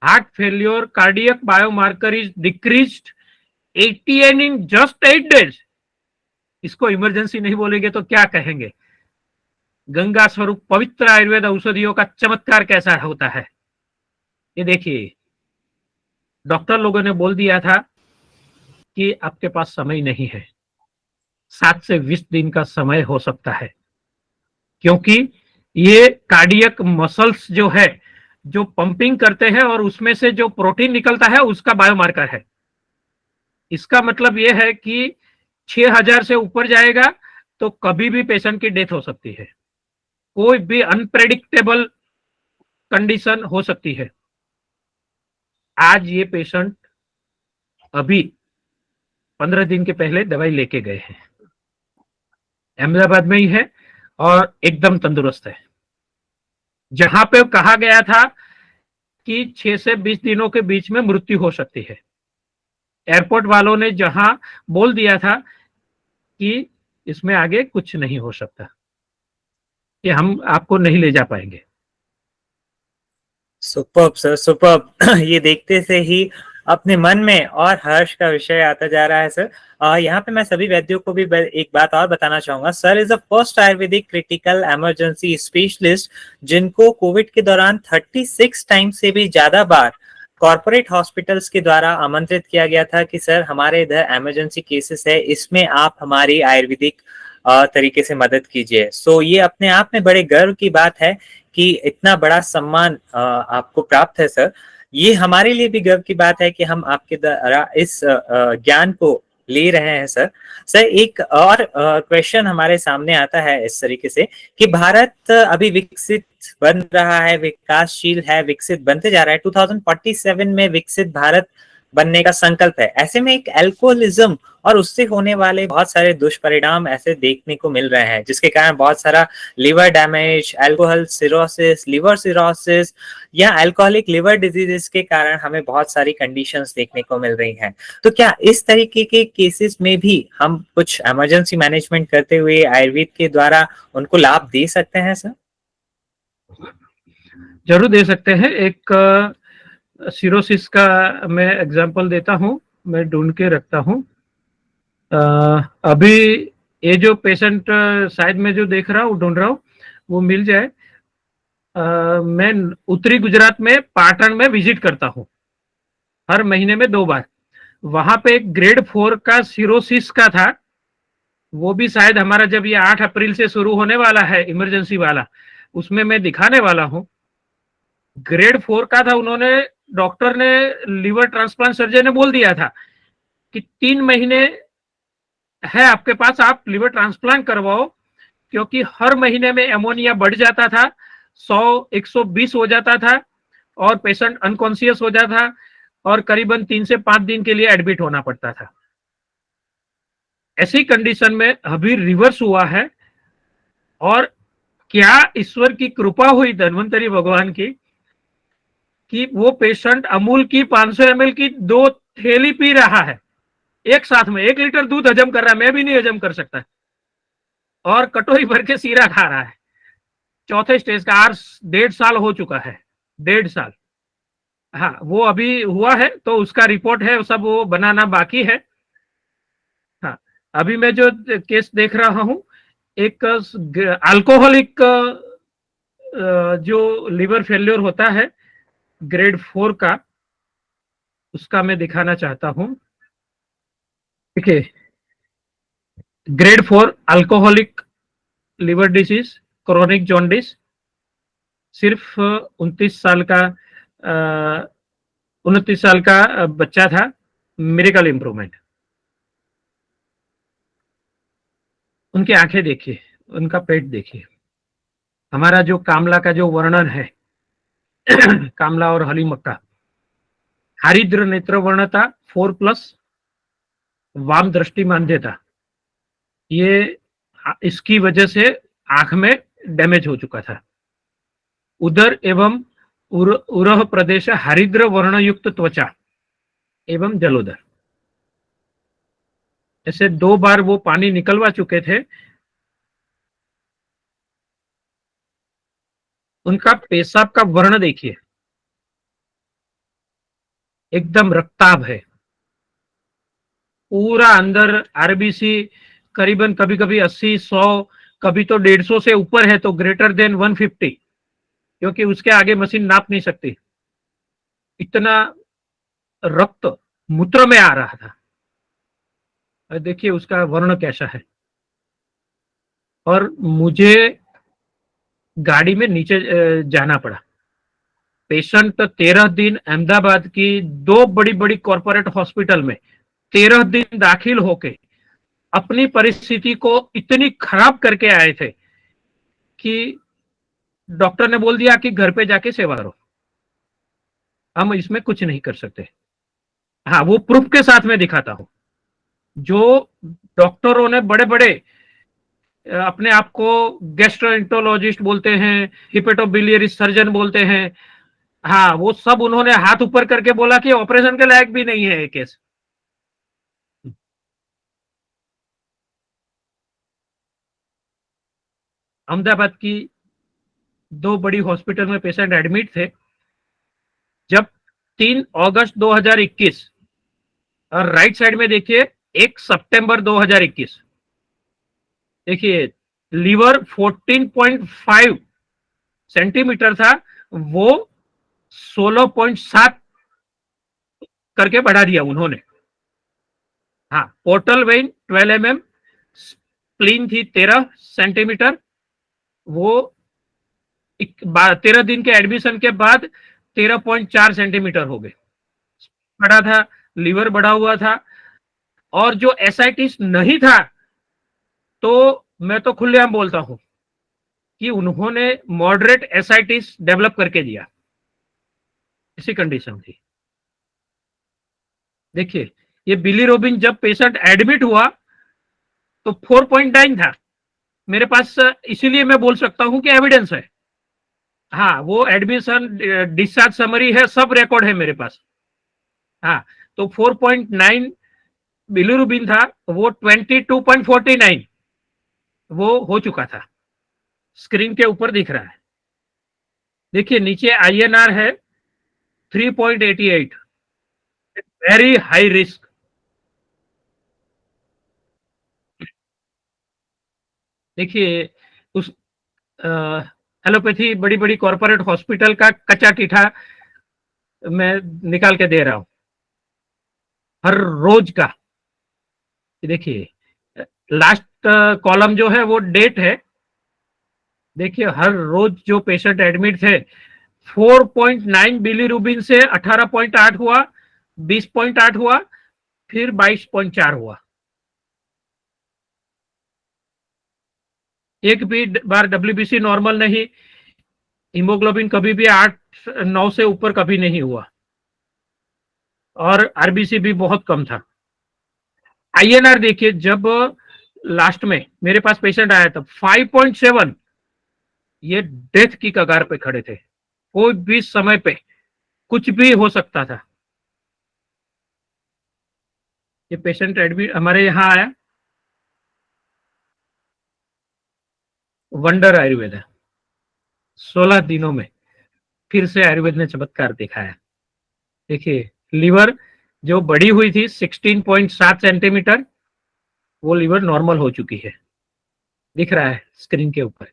heart failure cardiac biomarker is decreased 88 in just 8 days। इसको इमरजेंसी नहीं बोलेंगे तो क्या कहेंगे? गंगा स्वरूप पवित्र आयुर्वेद औषधियों का चमत्कार कैसा होता है। ये देखिए, डॉक्टर लोगों ने बोल दिया था कि आपके पास समय नहीं है, 7 से 20 दिन का समय हो सकता है, क्योंकि ये कार्डियक मसल्स जो है, जो पंपिंग करते हैं और उसमें से जो प्रोटीन निकलता है उसका बायोमार्कर है। इसका मतलब ये है कि 6000 से ऊपर जाएगा तो कभी भी पेशेंट की डेथ हो सकती है, कोई भी अनप्रेडिक्टेबल कंडीशन हो सकती है। आज ये पेशेंट अभी 15 दिन के पहले दवाई लेके गए हैं, अहमदाबाद में ही है और एकदम तंदुरुस्त है। जहां पे कहा गया था कि 6 से 20 दिनों के बीच में मृत्यु हो सकती है, एयरपोर्ट वालों ने जहां बोल दिया था कि इसमें आगे कुछ नहीं हो सकता, कि हम आपको नहीं ले जा पाएंगे। Superb sir, superb. ये देखते से ही अपने मन में और हर्ष का विषय आता जा रहा है सर। यहाँ पे मैं सभी वैद्यों को भी एक बात और बताना चाहूंगा। Sir is the first Ayurvedic critical emergency specialist जिनको कोविड के दौरान 36 टाइम से भी ज्यादा बार कॉर्पोरेट हॉस्पिटल्स के द्वारा आमंत्रित किया गया था कि सर हमारे इधर इमरजेंसी केसेस है, इसमें आप हमारी आयुर्वेदिक तरीके से मदद कीजिए। सो ये अपने आप में बड़े गर्व की बात है कि इतना बड़ा सम्मान आपको प्राप्त है सर। ये हमारे लिए भी गर्व की बात है कि हम आपके द्वारा इस ज्ञान को ले रहे हैं सर। सर एक और क्वेश्चन हमारे सामने आता है इस तरीके से कि भारत अभी विकसित बन रहा है, विकासशील है, विकसित बनते जा रहा है। 2047 में विकसित भारत बनने का संकल्प है। ऐसे में एक अल्कोहलिज्म और उससे होने वाले बहुत सारे दुष्परिणाम ऐसे देखने को मिल रहे हैं, जिसके कारण बहुत सारा liver damage, alcohol cirrhosis, liver cirrhosis या अल्कोहलिक लिवर डिजीजेस के कारण हमें बहुत सारी कंडीशंस देखने को मिल रही हैं। तो क्या इस तरीके के केसेस में भी हम कुछ इमरजेंसी मैनेजमेंट करते हुए आयुर्वेद के द्वारा उनको लाभ दे सकते हैं सर? जरूर दे सकते हैं। एक सिरोसिस का मैं एग्जांपल देता हूं, मैं ढूंढ के रखता हूं। अभी ये जो पेशेंट शायद मैं जो देख रहा हूँ, ढूंढ रहा हूँ, वो मिल जाए। मैं उत्तरी गुजरात में पाटन में विजिट करता हूँ हर महीने में 2 बार। वहां पे एक ग्रेड 4 का सिरोसिस का था, वो भी शायद हमारा जब ये 8 अप्रैल से शुरू होने वाला है इमरजेंसी वाला, उसमें मैं दिखाने वाला हूँ। ग्रेड 4 का था। उन्होंने, डॉक्टर ने, लिवर ट्रांसप्लांट सर्जन ने बोल दिया था कि 3 महीने है आपके पास, आप लिवर ट्रांसप्लांट करवाओ, क्योंकि हर महीने में एमोनिया बढ़ जाता था, 100-120 हो जाता था और पेशेंट अनकॉन्शियस हो जाता था और करीबन 3 से 5 दिन के लिए एडमिट होना पड़ता था। ऐसी कंडीशन में अभी रिवर्स हुआ है, और क्या ईश्वर की कृपा हुई धन्वंतरी भगवान की कि वो पेशेंट अमूल की 500 ml की 2 थैली पी रहा है एक साथ में, 1 लीटर दूध हजम कर रहा है, मैं भी नहीं हजम कर सकता, और कटोरी भर के सीरा खा रहा है। चौथे स्टेज का, 1.5 साल हो चुका है, 1.5 साल। हाँ, वो अभी हुआ है तो उसका रिपोर्ट है, सब वो बनाना बाकी है। हाँ, अभी मैं जो केस देख रहा हूं, एक अल्कोहलिक जो लिवर फेल्योर होता है ग्रेड 4 का, उसका मैं दिखाना चाहता हूं। ठीक है, grade 4 alcoholic liver disease, chronic jaundice, सिर्फ 29 साल का बच्चा था, मिरेकल इम्प्रूवमेंट। उनकी आंखें देखिए, उनका पेट देखिए। हमारा जो कामला का जो वर्णन है कामला और हलीम का, हरिद्र नेत्र वर्णता 4+, वाम दृष्टि मांद्यता, ये इसकी वजह से आंख में डैमेज हो चुका था। उदर एवं उरह प्रदेश हरिद्र वर्णयुक्त त्वचा एवं जलोदर, ऐसे 2 बार वो पानी निकलवा चुके थे। उनका पेशाब का वर्ण देखिए, एकदम रक्ताभ है पूरा अंदर। आरबीसी करीबन कभी कभी 80, 100, कभी तो 150 से ऊपर है, तो ग्रेटर देन 150, क्योंकि उसके आगे मशीन नाप नहीं सकती। इतना रक्त मूत्र में आ रहा था। देखिए उसका वर्ण कैसा है। और मुझे गाड़ी में नीचे जाना पड़ा। पेशेंट 13 दिन अहमदाबाद की 2 बड़ी बड़ी कॉरपोरेट हॉस्पिटल में 13 दिन दाखिल होके अपनी परिस्थिति को इतनी खराब करके आए थे कि डॉक्टर ने बोल दिया कि घर पे जाके सेवा करो, हम इसमें कुछ नहीं कर सकते। हाँ, वो प्रूफ के साथ में दिखाता हूं। जो डॉक्टरों ने बड़े बड़े अपने आप को गैस्ट्रोएंटरोलॉजिस्ट बोलते हैं, हिपेटोबिलियरी सर्जन बोलते हैं, हाँ, वो सब उन्होंने हाथ ऊपर करके बोला कि ऑपरेशन के लायक भी नहीं है ये केस। अहमदाबाद की 2 बड़ी हॉस्पिटल में पेशेंट एडमिट थे। जब 3 अगस्त 2021, और राइट साइड में देखिए 1 सितंबर 2021, देखिए लीवर 14.5 सेंटीमीटर था, वो 16.7 करके बढ़ा दिया उन्होंने। हाँ, पोर्टल वेन 12 mm, स्प्लीन थी 13 सेंटीमीटर, वो 13 दिन के एडमिशन के बाद 13.4 सेंटीमीटर हो गए। बड़ा था, लीवर बढ़ा हुआ था। और जो एसाइटिस नहीं था, तो मैं तो खुलेआम बोलता हूं कि उन्होंने मॉडरेट एसाइटिस डेवलप करके दिया, इसी कंडीशन थी। देखिए ये बिलीरोबिन जब पेशेंट एडमिट हुआ तो 4.9 था मेरे पास, इसीलिए मैं बोल सकता हूं कि एविडेंस है। हाँ, वो एडमिशन डिस्चार्ज समरी है, सब रिकॉर्ड है मेरे पास। हाँ, तो 4.9 बिलीरुबिन था, वो 22.49 वो हो चुका था, स्क्रीन के ऊपर दिख रहा है। देखिए नीचे आईएनआर है 3.88, वेरी हाई रिस्क। देखिए उस एलोपैथी बड़ी बड़ी कॉरपोरेट हॉस्पिटल का कच्चा टीठा मैं निकाल के दे रहा हूं हर रोज का। देखिए लास्ट कॉलम जो है वो डेट है। देखिए हर रोज जो पेशेंट एडमिट थे, 4.9 बिलीरुबिन से 18.8 हुआ, 20.8 हुआ, फिर 22.4 हुआ। एक भी बार डब्ल्यूबीसी नॉर्मल नहीं, हीमोग्लोबिन कभी भी 8-9 से ऊपर कभी नहीं हुआ, और आरबीसी भी बहुत कम था। आईएनआर देखिए, जब लास्ट में मेरे पास पेशेंट आया था 5.7, ये डेथ की कगार पे खड़े थे। कोई भी समय पे कुछ भी हो सकता था। ये पेशेंट एडमिट हमारे यहाँ आया, वंडर आयुर्वेद है, 16 दिनों में फिर से आयुर्वेद ने चमत्कार दिखाया। देखिए लीवर जो बढ़ी हुई थी 16.7 सेंटीमीटर, वो लीवर नॉर्मल हो चुकी है, दिख रहा है स्क्रीन के ऊपर।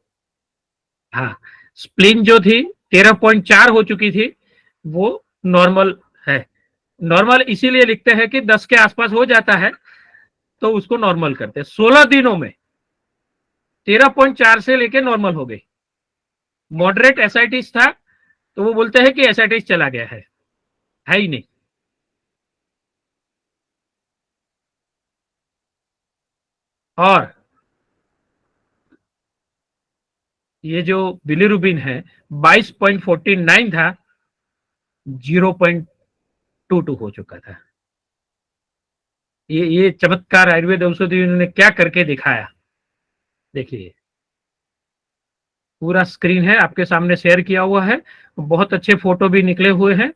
हाँ, स्प्लीन जो थी 13.4 हो चुकी थी, वो नॉर्मल है। नॉर्मल इसीलिए लिखते हैं कि 10 के आसपास हो जाता है तो उसको नॉर्मल करते हैं। 16 दिनों में 13.4 से लेके नॉर्मल हो गई। मॉडरेट एसाइटिस था तो वो बोलते हैं कि एसाइटिस चला गया है ही नहीं। और ये जो बिलीरुबिन है 22.49 था, 0.22 हो चुका था। ये चमत्कार आयुर्वेद औषधि ने क्या करके दिखाया, देखिए पूरा स्क्रीन है आपके सामने शेयर किया हुआ है, बहुत अच्छे फोटो भी निकले हुए हैं।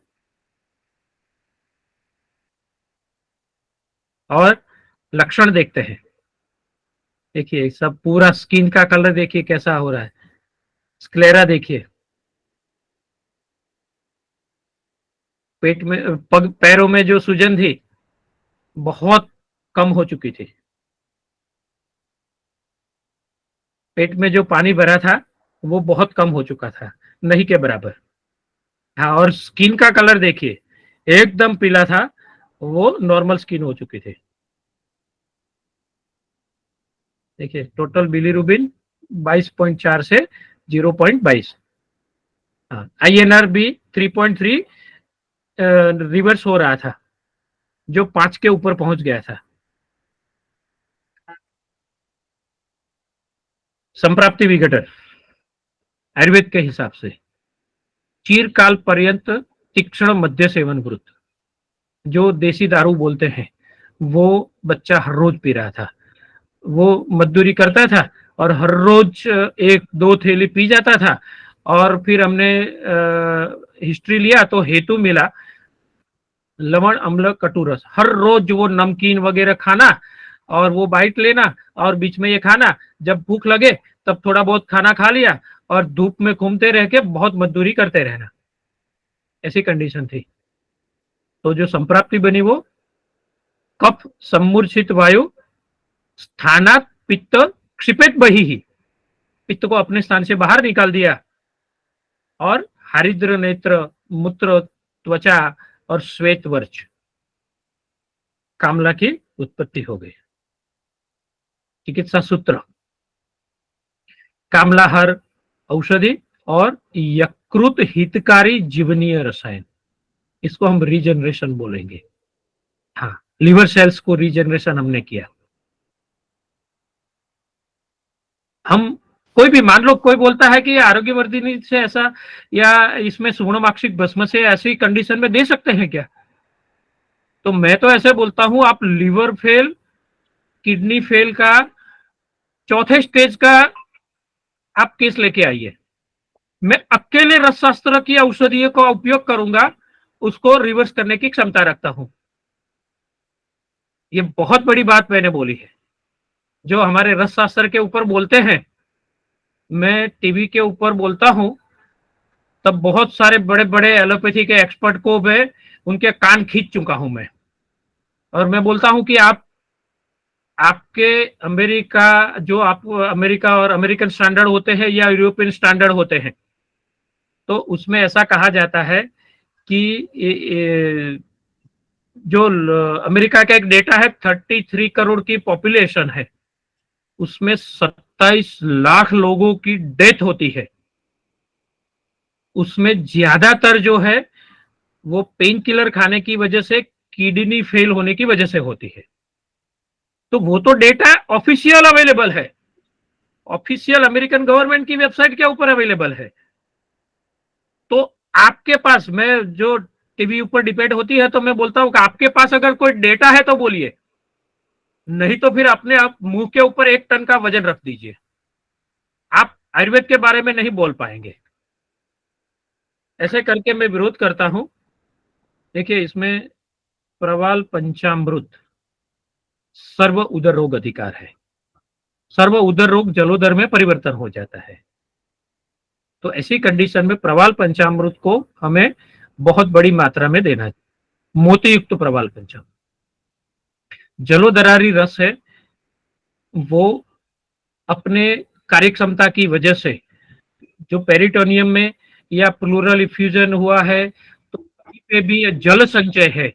और लक्षण देखते हैं, देखिए सब पूरा स्किन का कलर देखिए कैसा हो रहा है, स्क्लेरा देखिए, पेट में पैरों में जो सूजन थी बहुत कम हो चुकी थी, पेट में जो पानी भरा था वो बहुत कम हो चुका था, नहीं के बराबर। हाँ, और स्किन का कलर देखिए एकदम पीला था, वो नॉर्मल स्किन हो चुकी थी। देखिए टोटल बिलीरुबिन 22.4 से 0.22। हाँ, INR भी 3.3 रिवर्स हो रहा था, जो 5 के ऊपर पहुंच गया था। संप्राप्ति विघटन आयुर्वेद के हिसाब से चिरकाल पर्यंत तीक्ष्ण मध्य सेवन वृत्त, जो देसी दारू बोलते हैं, वो बच्चा हर रोज पी रहा था, वो मजदूरी करता था और हर रोज 1-2 थैली पी जाता था। और फिर हमने हिस्ट्री लिया तो हेतु मिला लवण अम्ल कटुरस, हर रोज वो नमकीन वगैरह खाना और वो बाइट लेना और बीच में ये खाना, जब भूख लगे तब थोड़ा बहुत खाना खा लिया और धूप में घूमते रह के बहुत मजदूरी करते रहना, ऐसी कंडीशन थी। तो जो संप्राप्ति बनी वो कफ सम्मूर्छित वायु स्थानात पित्त क्षिपेत बही ही, पित्त को अपने स्थान से बाहर निकाल दिया और हरिद्र नेत्र मूत्र त्वचा और श्वेत वर्च, कामला की उत्पत्ति हो गई। चिकित्सा सूत्र कामलाहर औषधि और यकृत हितकारी जीवनीय रसायन, इसको हम रीजनरेशन बोलेंगे। हाँ, लिवर सेल्स को रीजनरेशन हमने किया। हम कोई भी मान लो कोई बोलता है कि आरोग्यवर्धिनी से ऐसा या इसमें सुवर्णमाक्षिक भस्म से ऐसी कंडीशन में दे सकते हैं क्या, तो मैं तो ऐसे बोलता हूं आप लिवर फेल किडनी फेल का चौथे स्टेज का आप केस लेके आइए, मैं अकेले रसशास्त्र की औषधियों का उपयोग करूंगा, उसको रिवर्स करने की क्षमता रखता हूं। ये बहुत बड़ी बात मैंने बोली है। जो हमारे रसशास्त्र के ऊपर बोलते हैं, मैं टीवी के ऊपर बोलता हूं तब बहुत सारे बड़े बड़े एलोपैथी के एक्सपर्ट को मैं उनके कान खींच चुका हूं मैं, और मैं बोलता हूं कि आपके अमेरिका, जो आप अमेरिका और अमेरिकन स्टैंडर्ड होते हैं या यूरोपियन स्टैंडर्ड होते हैं, तो उसमें ऐसा कहा जाता है कि जो अमेरिका का एक डेटा है 33 करोड़ की पॉपुलेशन है, उसमें 27 लाख लोगों की डेथ होती है, उसमें ज्यादातर जो है वो पेन किलर खाने की वजह से किडनी फेल होने की वजह से होती है। तो वो तो डेटा ऑफिशियल अवेलेबल है, ऑफिशियल अमेरिकन गवर्नमेंट की वेबसाइट के ऊपर अवेलेबल है। तो आपके पास, मैं जो टीवी ऊपर डिपेंड होती है तो मैं बोलता हूं कि आपके पास अगर कोई डेटा है तो बोलिए, नहीं तो फिर अपने आप मुंह के ऊपर 1 टन का वजन रख दीजिए, आप आयुर्वेद के बारे में नहीं बोल पाएंगे। ऐसे करके मैं विरोध करता हूं। देखिए इसमें प्रवाल पंचामृत सर्व उदर रोग अधिकार है, सर्व उदर रोग जलोदर में परिवर्तन हो जाता है, तो ऐसी कंडीशन में प्रवाल पंचामृत को हमें बहुत बड़ी मात्रा में देना है। मोती युक्त प्रवाल पंचामृत जलोदरारी रस है, वो अपने कार्यक्षमता की वजह से जो पेरिटोनियम में या प्लूरल इफ्यूजन हुआ है तो कहीं पे भी जल संचय है,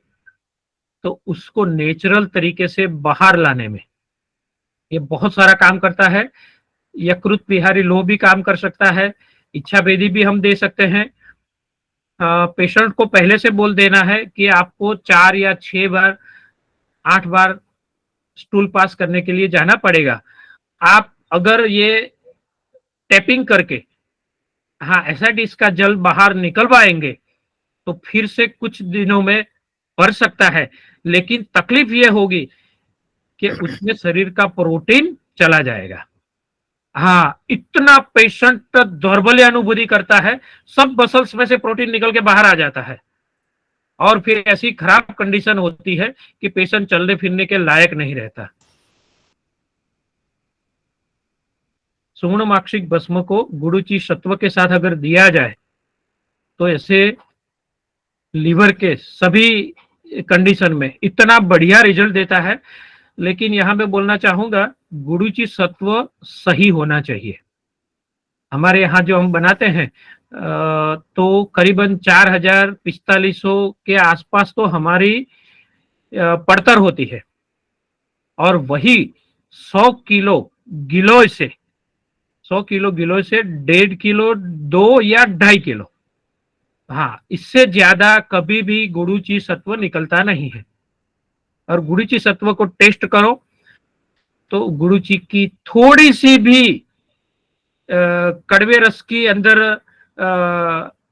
तो उसको नेचुरल तरीके से बाहर लाने में ये बहुत सारा काम करता है। यकृत विहारी लोह भी काम कर सकता है, इच्छा भेदी भी हम दे सकते हैं। पेशेंट को पहले से बोल देना है कि आपको 4 या 6 बार 8 बार स्टूल पास करने के लिए जाना पड़ेगा। आप अगर ये टैपिंग करके एसआईटीज का जल बाहर निकलवाएंगे तो फिर से कुछ दिनों में भर सकता है, लेकिन तकलीफ ये होगी कि उसमें शरीर का प्रोटीन चला जाएगा। इतना पेशेंट दौर्बल्य अनुभूति करता है, सब मसल्स में से प्रोटीन निकल के बाहर आ जाता है और फिर ऐसी खराब कंडीशन होती है कि पेशेंट चलने फिरने के लायक नहीं रहता। सुवर्णमाक्षिक भस्म को गुरुची सत्व के साथ अगर दिया जाए तो ऐसे लीवर के सभी कंडीशन में इतना बढ़िया रिजल्ट देता है। लेकिन यहां मैं बोलना चाहूंगा, गुरुची सत्व सही होना चाहिए। हमारे यहाँ जो हम बनाते हैं तो करीबन 4,000-4,500 के आसपास तो हमारी पड़तर होती है, और वही 100 किलो गिलोय से 100 किलो गिलोय से 1.5 किलो 2 या 2.5 किलो, इससे ज्यादा कभी भी गुरुची सत्व निकलता नहीं है। और गुरुची सत्व को टेस्ट करो तो गुरुची की थोड़ी सी भी कड़वे रस की अंदर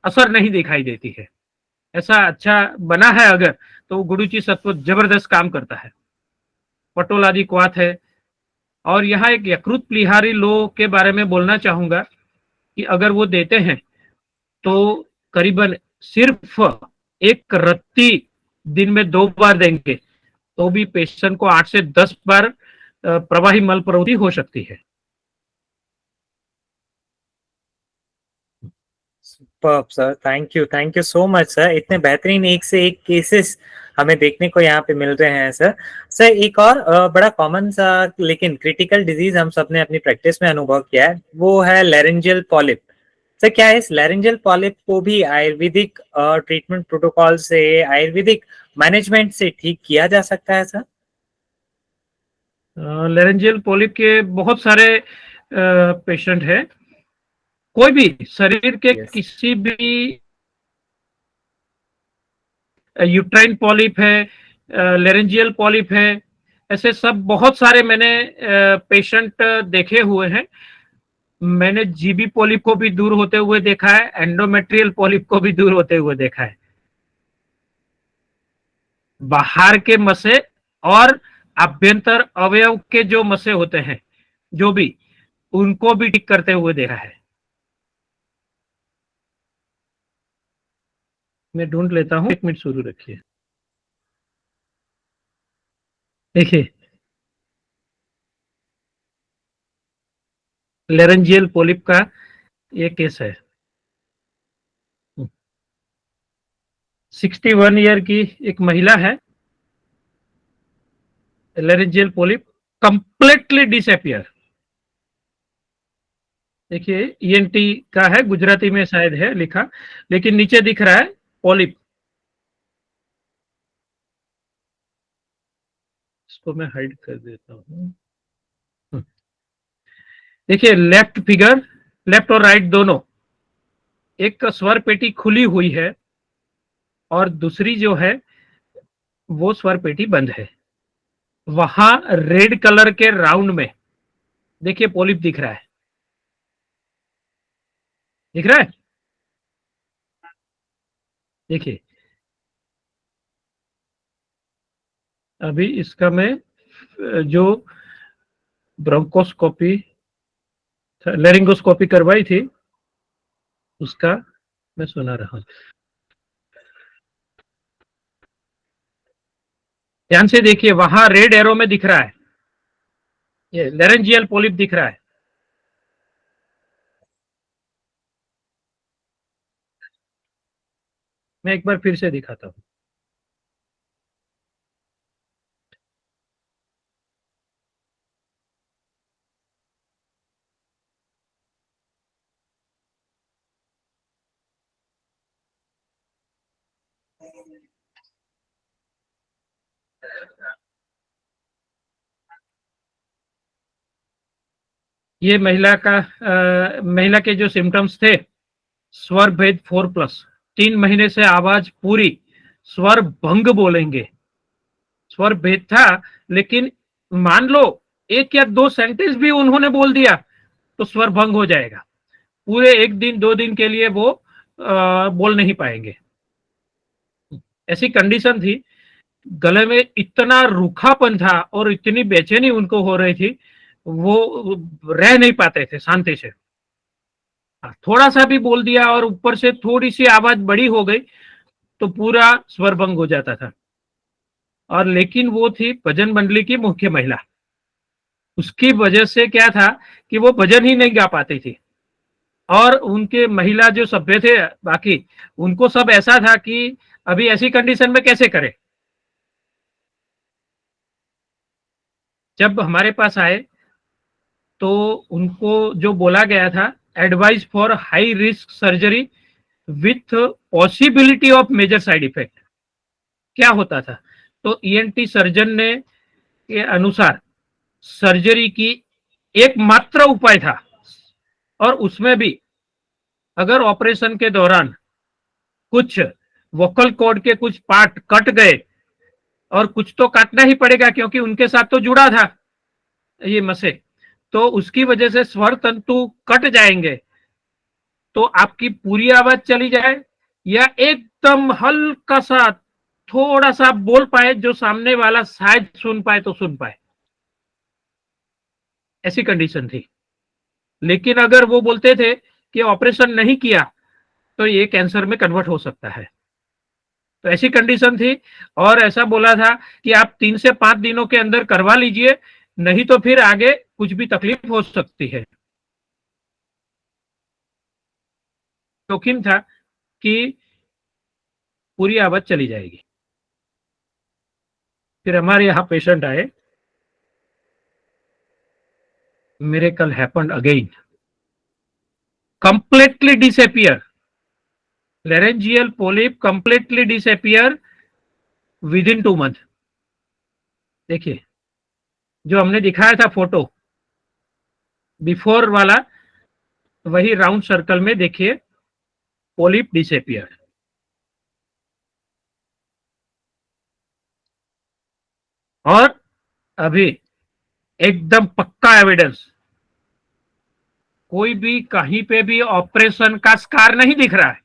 असर नहीं दिखाई देती है। ऐसा अच्छा बना है अगर, तो गुरुची सत्व जबरदस्त काम करता है। पटोल आदि क्वाथ है। और यहाँ एक यकृत प्लिहारी लो के बारे में बोलना चाहूंगा कि अगर वो देते हैं तो करीबन सिर्फ एक रत्ती दिन में 2 बार देंगे तो भी पेशेंट को 8 से 10 बार प्रवाही मल प्रवृत्ति हो सकती है। Superb sir, thank you so much sir. इतने बेहतरीन एक से एक केसेस हमें देखने को यहाँ पे मिल रहे हैं सर। सर एक और बड़ा कॉमन सा लेकिन क्रिटिकल डिजीज हम सबने अपनी प्रैक्टिस में अनुभव किया है, वो है लैरेंजियल पॉलिप। सर क्या इस लैरेंजियल पॉलिप को भी आयुर्वेदिक ट्रीटमेंट प्रोटोकॉल से, आयुर्वेदिक मैनेजमेंट से ठीक किया जा सकता है सर? लैरेंजियल पॉलिप के बहुत सारे पेशेंट हैं। कोई भी शरीर के यस। किसी भी, यूट्राइन पॉलिप है, लैरेंजियल पॉलिप है, ऐसे सब बहुत सारे मैंने पेशेंट देखे हुए हैं। मैंने जीबी पॉलिप को भी दूर होते हुए देखा है, एंडोमेट्रियल पॉलिप को भी दूर होते हुए देखा है। बाहर के मसे और आभ्यंतर अवयव के जो मसे होते हैं, जो भी, उनको भी ठीक करते हुए देखा है। मैं ढूंढ लेता हूं, 1 मिनट शुरू रखिए। देखिए, लेरेंजियल पोलिप का ये केस है। 61 ईयर की एक महिला है, लेरेंजियल पोलिप कंप्लीटली डिसअपियर। देखिए, ईएनटी का है, गुजराती में शायद है लिखा, लेकिन नीचे दिख रहा है पोलिप। इसको मैं हाइड कर देता हूँ। देखिए, लेफ्ट फिगर, लेफ्ट और राइट दोनों, एक स्वर पेटी खुली हुई है और दूसरी जो है वो स्वर पेटी बंद है। वहां रेड कलर के राउंड में देखिए पोलिप दिख रहा है, दिख रहा है। देखिए, अभी इसका मैं जो ब्रोंकोस्कोपी, लेरिंगोस्कोपी करवाई थी उसका मैं सुना रहा हूं। ध्यान से देखिए, वहां रेड एरो में दिख रहा है, ये लेरेंजियल पोलिप दिख रहा है। मैं एक बार फिर से दिखाता हूं। ये महिला के जो सिम्टम्स थे, स्वर भेद 4+, 3 महीने से आवाज पूरी, स्वर भंग बोलेंगे। स्वर भेद था, लेकिन मान लो 1 या 2 सेंटेंस भी उन्होंने बोल दिया तो स्वर भंग हो जाएगा। पूरे 1 दिन 2 दिन के लिए वो बोल नहीं पाएंगे। ऐसी कंडीशन थी, गले में इतना रूखापन था और इतनी बेचैनी उनको हो रही थी, वो रह नहीं पाते थे शांति से। थोड़ा सा भी बोल दिया और ऊपर से थोड़ी सी आवाज बड़ी हो गई तो पूरा स्वर भंग हो जाता था। और लेकिन वो थी भजन मंडली की मुख्य महिला, उसकी वजह से क्या था कि वो भजन ही नहीं गा पाती थी। और उनके महिला जो सभ्य थे बाकी, उनको सब ऐसा था कि अभी ऐसी कंडीशन में कैसे करें। जब हमारे पास आए तो उनको जो बोला गया था, advice for high risk surgery with possibility of major side effect. क्या होता था, तो ईएनटी सर्जन ने के अनुसार सर्जरी की एकमात्र उपाय था, और उसमें भी अगर ऑपरेशन के दौरान कुछ वोकल कॉर्ड के कुछ पार्ट कट गए, और कुछ तो काटना ही पड़ेगा क्योंकि उनके साथ तो जुड़ा था ये मसे, तो उसकी वजह से स्वर तंतु कट जाएंगे, तो आपकी पूरी आवाज चली जाए या एकदम हल्का सा थोड़ा सा बोल पाए जो सामने वाला शायद सुन पाए तो सुन पाए, ऐसी कंडीशन थी। लेकिन अगर वो बोलते थे कि ऑपरेशन नहीं किया तो ये कैंसर में कन्वर्ट हो सकता है, तो ऐसी कंडीशन थी। और ऐसा बोला था कि आप 3 से 5 दिनों के अंदर करवा लीजिए, नहीं तो फिर आगे कुछ भी तकलीफ हो सकती है। जोखिम था कि पूरी आवाज चली जाएगी। फिर हमारे यहाँ पेशेंट आए, miracle happened again, completely disappear, laryngeal polyp completely disappear within 2 month। देखिए जो हमने दिखाया था फोटो बिफोर वाला, वही राउंड सर्कल में देखिए पोलिप डिसअपियर। और अभी एकदम पक्का एविडेंस, कोई भी कहीं पे भी ऑपरेशन का स्कार नहीं दिख रहा है,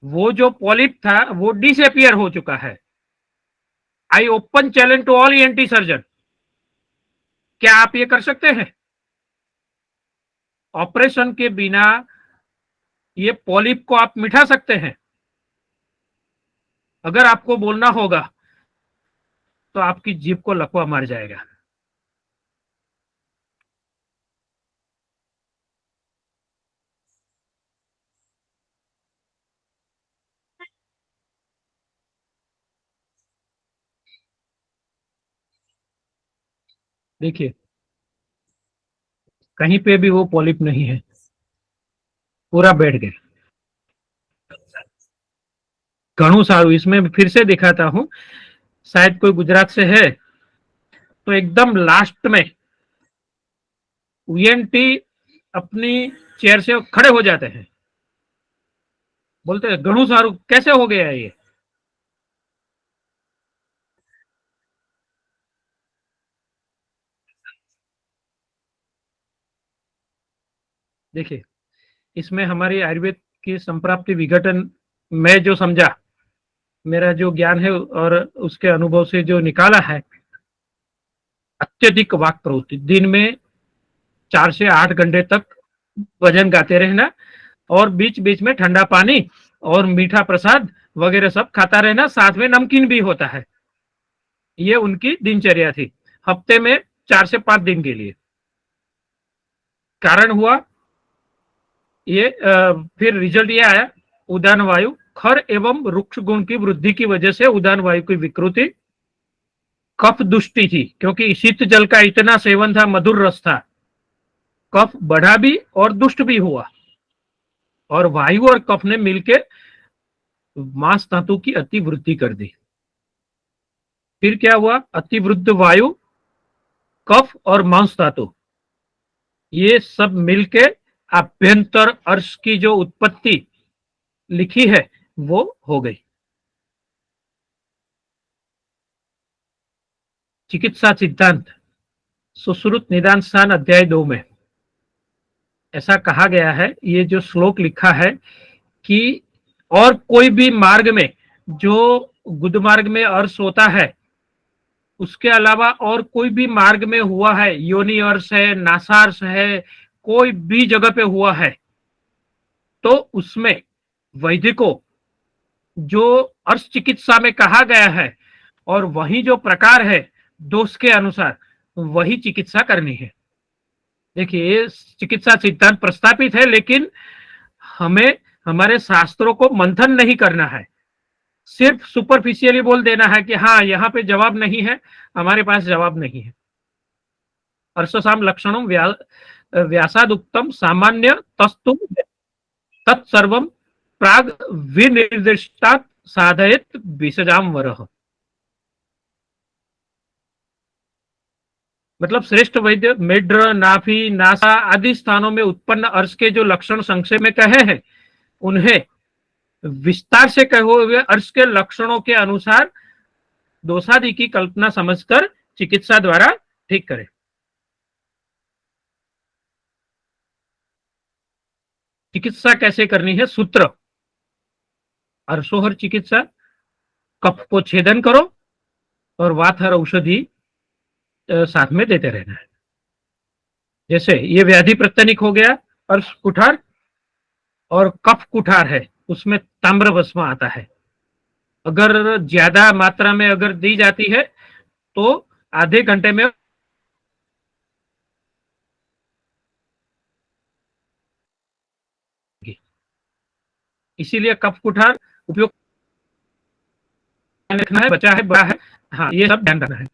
वो जो पॉलिप था वो डिसअपियर हो चुका है। I open challenge to all ENT surgeon, क्या आप ये कर सकते हैं? ऑपरेशन के बिना ये पॉलिप को आप मिटा सकते हैं? अगर आपको बोलना होगा तो आपकी जीभ को लकवा मार जाएगा। देखिए कहीं पे भी वो पॉलिप नहीं है, पूरा बैठ गया। घणू सारू, इसमें फिर से दिखाता हूं, शायद कोई गुजरात से है तो एकदम लास्ट में ईएनटी अपनी चेयर से खड़े हो जाते हैं, बोलते हैं घणू सारू कैसे हो गया ये। देखिए इसमें हमारी आयुर्वेद की संप्राप्ति विघटन में जो समझा, मेरा जो ज्ञान है और उसके अनुभव से जो निकाला है, अत्यधिक वाक प्रवृत्ति, दिन में 4 से 8 घंटे तक भजन गाते रहना, और बीच बीच में ठंडा पानी और मीठा प्रसाद वगैरह सब खाता रहना, साथ में नमकीन भी होता है। ये उनकी दिनचर्या थी, हफ्ते में 4 से 5 दिन के लिए। कारण हुआ ये फिर रिजल्ट ये आया, उदान वायु खर एवं रुक्ष गुण की वृद्धि की वजह से उदान वायु की विकृति, कफ दुष्टि थी क्योंकि शीत जल का इतना सेवन था, मधुर रस था, कफ बढ़ा भी और दुष्ट भी हुआ, और वायु और कफ ने मिलकर मांस धातु की अति वृद्धि कर दी। फिर क्या हुआ, अतिवृद्ध वायु, कफ और मांस धातु ये सब मिलके आभ्यंतर अर्श की जो उत्पत्ति लिखी है वो हो गई। चिकित्सा सिद्धांत सुश्रुत निदान स्थान अध्याय 2 में ऐसा कहा गया है, ये जो श्लोक लिखा है कि और कोई भी मार्ग में जो गुद मार्ग में अर्श होता है उसके अलावा और कोई भी मार्ग में हुआ है, योनि अर्श है, नासार्श है, कोई भी जगह पे हुआ है, तो उसमें वैदिकों जो अर्श चिकित्सा में कहा गया है और वही जो प्रकार है दोष के अनुसार वही चिकित्सा करनी है। देखिए चिकित्सा सिद्धांत प्रस्तापित है, लेकिन हमें हमारे शास्त्रों को मंथन नहीं करना है। सिर्फ सुपरफिशियली बोल देना है कि हाँ यहाँ पे जवाब नहीं है, हमारे पास जवाब नहीं है। अर्शसाम लक्षणम व्यासादुक्तम सामान्य तस्तु तत्सर्वम प्राग विनिर्दिष्टात् साधयेत विसजाम वरह। मतलब श्रेष्ठ वैद्य मेड्र, नाभि, नासा आदि स्थानों में उत्पन्न अर्श के जो लक्षण संक्षेप में कहे हैं उन्हें विस्तार से कहे हुए अर्श के लक्षणों के अनुसार दोषादि की कल्पना समझकर चिकित्सा द्वारा ठीक करें। चिकित्सा कैसे करनी है? सूत्र अर्शोहर चिकित्सा, कफ को छेदन करो और वातहर औषधि साथ में देते रहना है। जैसे ये व्याधि प्रत्यनिक हो गया अर्श कुठार, और कफ कुठार है उसमें ताम्र भस्म आता है। अगर ज्यादा मात्रा में अगर दी जाती है तो आधे घंटे में इसीलिए कफ कुठार उपयोग रखना है, बचा है, बड़ा है, हाँ ये सब ध्यान रखना है।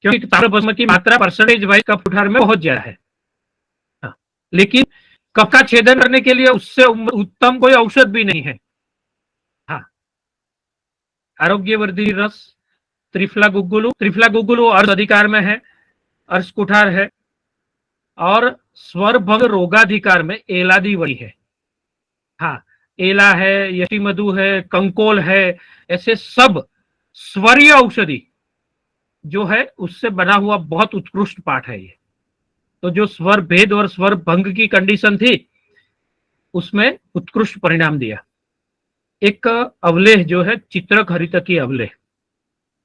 क्योंकि ताम्र भस्म की मात्रा परसेंटेज वाइज कफ कुठार में बहुत ज्यादा है। हाँ, लेकिन कफ का छेदन करने के लिए उससे उत्तम कोई औषध भी नहीं है। हाँ, आरोग्यवर्धी रस त्रिफला गुग्गुलु अर्श अधिकार में है, अर्श कुठार है, और स्वर भंग रोगाधिकार में एलादी वही है। हाँ, एला है, यशी मधु है, कंकोल है, ऐसे सब स्वरीय औषधि जो है उससे बना हुआ बहुत उत्कृष्ट पाठ है ये। तो जो स्वर भेद और स्वर भंग की कंडीशन थी उसमें उत्कृष्ट परिणाम दिया। एक अवलेह जो है चित्रक हरितकी अवलेह,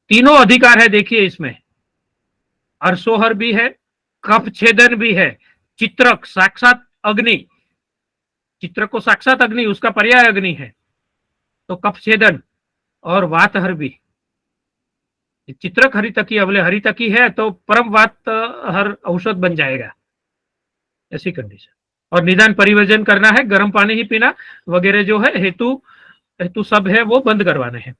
तीनों अधिकार है देखिए इसमें, अर्शोहर भी है, कफ छेदन भी है, चित्रक साक्षात अग्नि, चित्र को साक्षात अग्नि उसका पर्याय अग्नि है, तो कफ छेदन और वातहर भी। चित्रक हरितकी अवले हरितकी है तो परम वात हर औषध बन जाएगा, ऐसी कंडीशन। और निदान परिवर्जन करना है, गर्म पानी ही पीना वगैरह जो है हेतु हेतु सब है वो बंद करवाने हैं।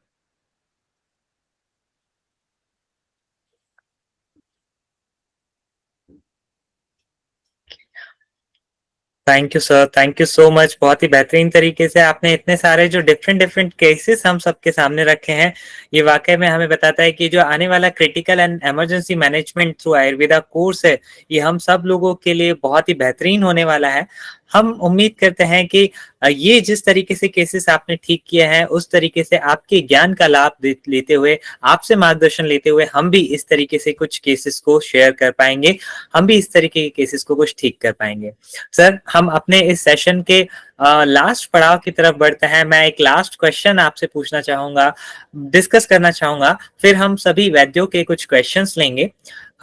Thank you sir, thank you so much. बहुत ही बेहतरीन तरीके से आपने इतने सारे जो डिफरेंट डिफरेंट केसेस हम सबके सामने रखे हैं, ये वाकई में हमें बताता है कि जो आने वाला critical and emergency management through Ayurveda course है ये हम सब लोगों के लिए बहुत ही बेहतरीन होने वाला है। हम उम्मीद करते हैं कि ये जिस तरीके से केसेस आपने ठीक किए हैं उस तरीके से आपके ज्ञान का लाभ लेते हुए, आपसे मार्गदर्शन लेते हुए हम भी इस तरीके से कुछ केसेस को शेयर कर पाएंगे, हम भी इस तरीके के केसेस को कुछ ठीक कर पाएंगे। सर, हम अपने इस सेशन के लास्ट पड़ाव की तरफ बढ़ते हैं। मैं एक लास्ट क्वेश्चन आपसे पूछना चाहूंगा, डिस्कस करना चाहूंगा, फिर हम सभी वैद्यों के कुछ क्वेश्चंस लेंगे।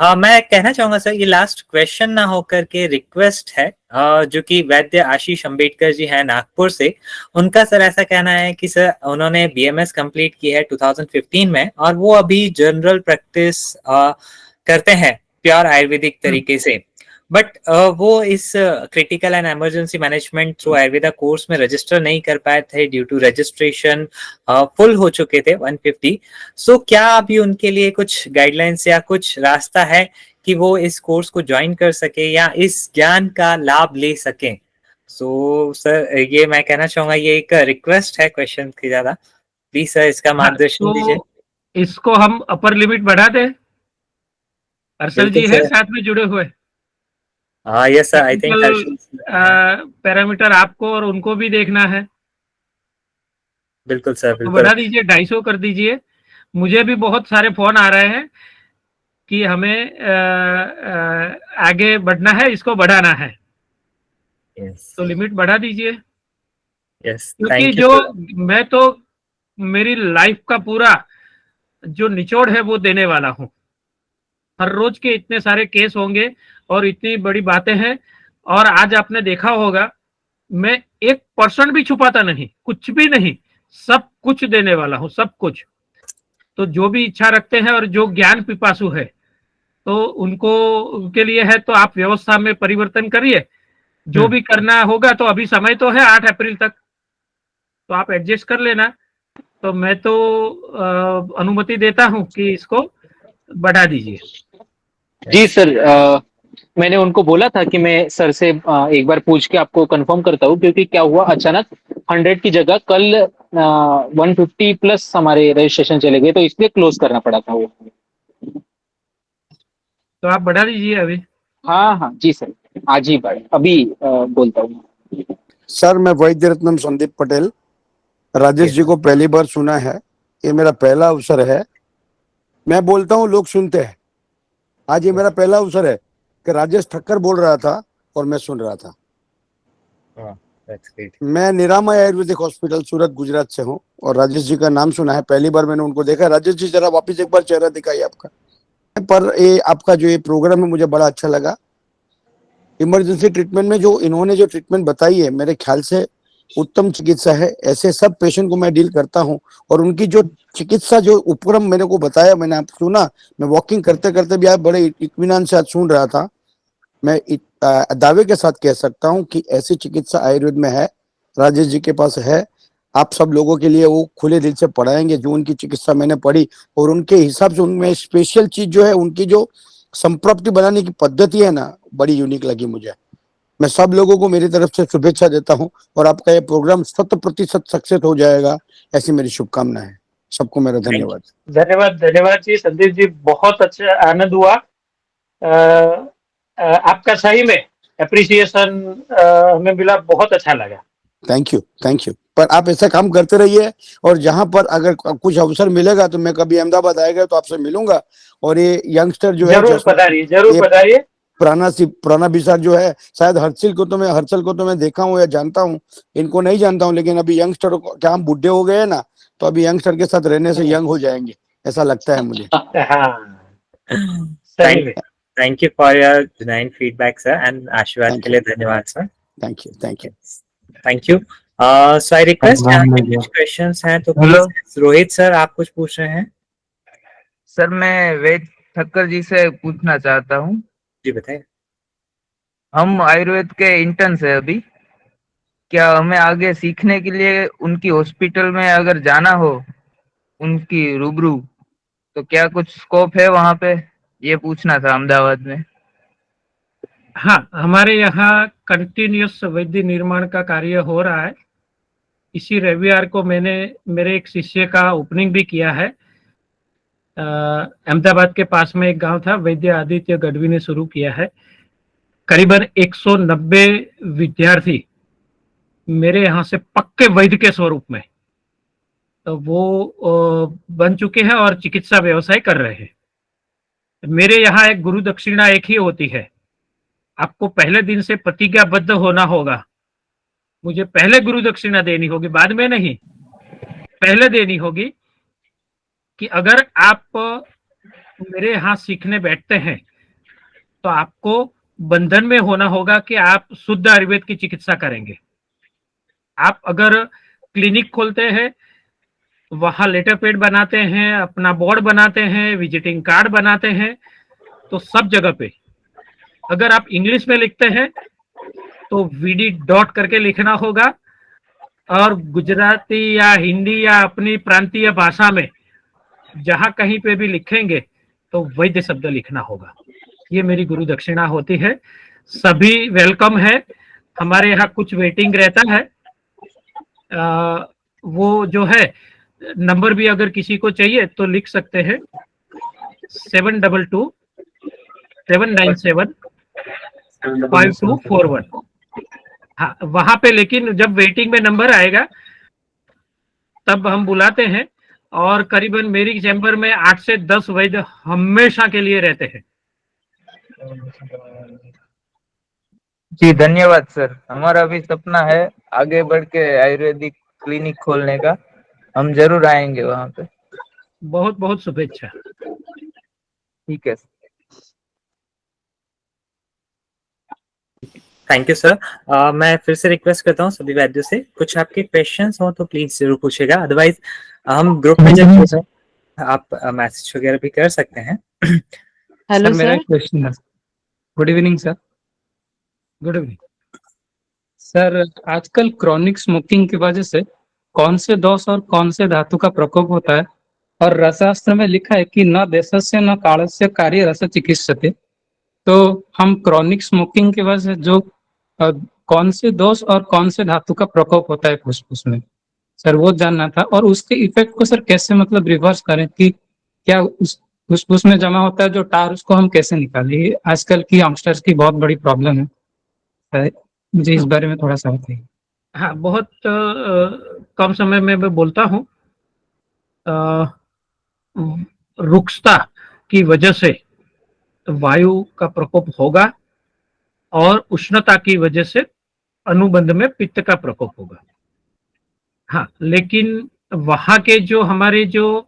मैं कहना चाहूंगा सर, ये लास्ट क्वेश्चन ना होकर के रिक्वेस्ट है, जो कि वैद्य आशीष अंबेडकर जी हैं नागपुर से। उनका सर ऐसा कहना है कि सर उन्होंने बीएमएस कंप्लीट की है 2015 में और वो अभी जनरल प्रैक्टिस करते हैं प्योर आयुर्वेदिक तरीके से, बट वो इस critical and emergency management through Ayurveda course में रजिस्टर नहीं कर पाए थे ड्यू टू रजिस्ट्रेशन फुल हो चुके थे 150। सो क्या अभी उनके लिए कुछ गाइडलाइंस या कुछ रास्ता है कि वो इस कोर्स को ज्वाइन कर सके या इस ज्ञान का लाभ ले सके? सो सर, ये मैं कहना चाहूंगा, ये एक रिक्वेस्ट है क्वेश्चन की ज्यादा, प्लीज सर इसका हाँ, मार्गदर्शन दीजिए। तो इसको हम अपर लिमिट बढ़ा दें। हर्षल जी है साथ में जुड़े हुए। हाँ yes sir, I think parameter आपको और उनको भी देखना है। बिल्कुल सर, तो बिल्कुल। बढ़ा दीजिए, 250 कर दीजिए। मुझे भी बहुत सारे फोन आ रहे हैं कि हमें आगे बढ़ना है, इसको बढ़ाना है। यस तो लिमिट बढ़ा दीजिए, यस, क्योंकि थैंक यू जो सर। मैं तो मेरी लाइफ का पूरा जो निचोड़ है वो देने वाला हूँ। हर रोज के इतने सारे केस होंगे और इतनी बड़ी बातें हैं, और आज आपने देखा होगा मैं 1% भी छुपाता नहीं, कुछ भी नहीं, सब कुछ देने वाला हूँ, सब कुछ। तो जो भी इच्छा रखते हैं और जो ज्ञान पिपासु है, तो उनको उनके लिए है, तो आप व्यवस्था में परिवर्तन करिए। जो भी करना होगा, तो अभी समय तो है 8 अप्रैल तक, तो आप एडजस्ट कर लेना। तो मैं तो अनुमति देता हूं कि इसको बढ़ा दीजिए। जी सर, मैंने उनको बोला था कि मैं सर से एक बार पूछ के आपको कंफर्म करता हूँ, क्योंकि क्या हुआ अचानक 100 की जगह कल 150 प्लस हमारे रजिस्ट्रेशन चले गए, तो इसलिए क्लोज करना पड़ा था वो। तो आप बढ़ा दीजिए अभी। हाँ हाँ जी सर, आज ही बढ़ अभी बोलता हूँ। सर मैं वैद्य रत्नम संदीप पटेल, राजेश जी को पहली बार सुना है, ये मेरा पहला अवसर है। मैं बोलता हूँ, लोग सुनते हैं। आज ये मेरा पहला अवसर है कि राजेश ठक्कर बोल रहा था और मैं सुन रहा था। मैं निरामय आयुर्वेदिक हॉस्पिटल सूरत गुजरात से हूँ और राजेश जी का नाम सुना है, पहली बार मैंने उनको देखा। राजेश जी जरा वापिस एक बार चेहरा दिखाइए आपका। पर ये आपका जो ये प्रोग्राम है मुझे बड़ा अच्छा लगा। इमरजेंसी ट्रीटमेंट में जो इन्होंने जो ट्रीटमेंट बताई है, मेरे ख्याल से उत्तम चिकित्सा है। ऐसे सब पेशेंट को मैं डील करता हूँ और उनकी जो चिकित्सा जो उपक्रम मेरे को बताया, मैंने आप सुना। मैं वॉकिंग करते करते भी आप बड़े इत्मीनान से आज सुन रहा था। मैं दावे के साथ कह सकता हूँ कि ऐसी चिकित्सा आयुर्वेद में है, राजेश जी के पास है। आप सब लोगों के लिए वो खुले दिल से पढ़ाएंगे जो उनकी चिकित्सा मैंने पढ़ी, और उनके हिसाब से उनमें स्पेशल चीज जो है, उनकी जो संप्राप्ति बनाने की पद्धति है ना, बड़ी यूनिक लगी मुझे। मैं सब लोगों को मेरी तरफ से शुभेच्छा देता हूं और आपका ये प्रोग्राम 100% सक्सेस हो जाएगा, ऐसी मेरी शुभकामना है। सबको मेरा धन्यवाद। धन्यवाद, धन्यवाद जी संदीप जी, बहुत अच्छा आनंद हुआ। आपका सही में अप्रिसिएशन हमें मिला, बहुत अच्छा लगा। Thank you, thank you. पर आप ऐसा काम करते रहिए, और जहां पर अगर कुछ अवसर मिलेगा तो मैं कभी अहमदाबाद आएगा तो आपसे मिलूंगा। और ये यंगस्टर जो है, जरूर पधारिए, जरूर पधारिए। पुराना बिसार जो है, शायद हर्षल को तो मैं देखा हूँ या जानता हूँ, इनको नहीं जानता हूँ। लेकिन अभी यंगस्टर को, क्या हम बुढ़े हो गए ना, तो अभी यंगस्टर के साथ रहने से यंग हो जाएंगे, ऐसा लगता है मुझे। हाँ, सही में। Thank you for your divine feedback sir, and आशीर्वाद के लिए धन्यवाद sir. Thank you, thank you, thank you. So I request, कुछ क्वेश्चंस हैं तो प्लीज रोहित सर आप कुछ पूछ रहे हैं। सर मैं वेद ठक्कर जी से पूछना चाहता हूँ। जी बताइए। हम आयुर्वेद के इंटर्न्स है अभी, क्या हमें आगे सीखने के लिए उनकी हॉस्पिटल में अगर जाना हो, उनकी रूबरू, तो क्या कुछ स्कोप है वहाँ पे? ये पूछना था अहमदाबाद में। हाँ, हमारे यहाँ कंटिन्यूस वैद्य निर्माण का कार्य हो रहा है। इसी रविवार को मैंने मेरे एक शिष्य का ओपनिंग भी किया है। अहमदाबाद के पास में एक गांव था, वैद्य आदित्य गढ़वी ने शुरू किया है। करीबन 190 विद्यार्थी मेरे यहाँ से पक्के वैद्य के स्वरूप में, तो वो बन चुके हैं और चिकित्सा व्यवसाय कर रहे हैं। मेरे यहाँ एक गुरु दक्षिणा एक ही होती है। आपको पहले दिन से प्रतिज्ञाबद्ध होना होगा। मुझे पहले गुरु दक्षिणा देनी होगी, बाद में नहीं, पहले देनी होगी कि अगर आप मेरे यहाँ सीखने बैठते हैं तो आपको बंधन में होना होगा कि आप शुद्ध आयुर्वेद की चिकित्सा करेंगे। आप अगर क्लिनिक खोलते हैं, वहां लेटर पेड बनाते हैं, अपना बोर्ड बनाते हैं, विजिटिंग कार्ड बनाते हैं, तो सब जगह पे अगर आप इंग्लिश में लिखते हैं तो वीडी डॉट करके लिखना होगा, और गुजराती या हिंदी या अपनी प्रांतीय भाषा में जहां कहीं पे भी लिखेंगे तो वैद्य शब्द लिखना होगा। ये मेरी गुरु दक्षिणा होती है। सभी वेलकम है। हमारे यहाँ कुछ वेटिंग रहता है। वो जो है नंबर भी अगर किसी को चाहिए तो लिख सकते हैं, 7224 7975241। हाँ, वहां पे लेकिन जब वेटिंग में नंबर आएगा तब हम बुलाते हैं, और करीबन मेरी चैम्बर में 8 से 10 वैद्य हमेशा के लिए रहते हैं। जी धन्यवाद सर। हमारा भी सपना है आगे बढ़ के आयुर्वेदिक क्लिनिक खोलने का, हम जरूर आएंगे वहां पे। बहुत बहुत शुभेच्छा। ठीक है। Thank you sir. मैं फिर से रिक्वेस्ट करता हूँ सभी वैद्यों से, कुछ आपके क्वेश्चंस हो तो प्लीज जरूर पूछेगा, अदरवाइज हम ग्रुप में जब आप मैसेज वगैरह भी कर सकते हैं। हेलो मेरा सर। एक क्वेश्चन है। Good evening sir. Good evening sir, आजकल क्रॉनिक स्मोकिंग की वजह से कौन से दोष और कौन से धातु का प्रकोप होता है? और रसशास्त्र में लिखा है कि न देशस्य न कालस्य कार्य रस चिकित्सते। तो हम क्रॉनिक स्मोकिंग की वजह से जो कौन से दोष और कौन से धातु का प्रकोप होता है फुसफुस में, सर वो जानना था। और उसके इफेक्ट को सर कैसे मतलब रिवर्स करें, कि क्या उस फुसफुस में जमा होता है जो टार, उसको हम कैसे निकालें? ये आजकल की यंगस्टर्स की बहुत बड़ी प्रॉब्लम है, मुझे इस बारे में थोड़ा सा बताइए। हाँ, बहुत कम समय में मैं बोलता हूँ। रुक्षता की वजह से वायु का प्रकोप होगा, और उष्णता की वजह से अनुबंध में पित्त का प्रकोप होगा। हाँ, लेकिन वहां के जो हमारे जो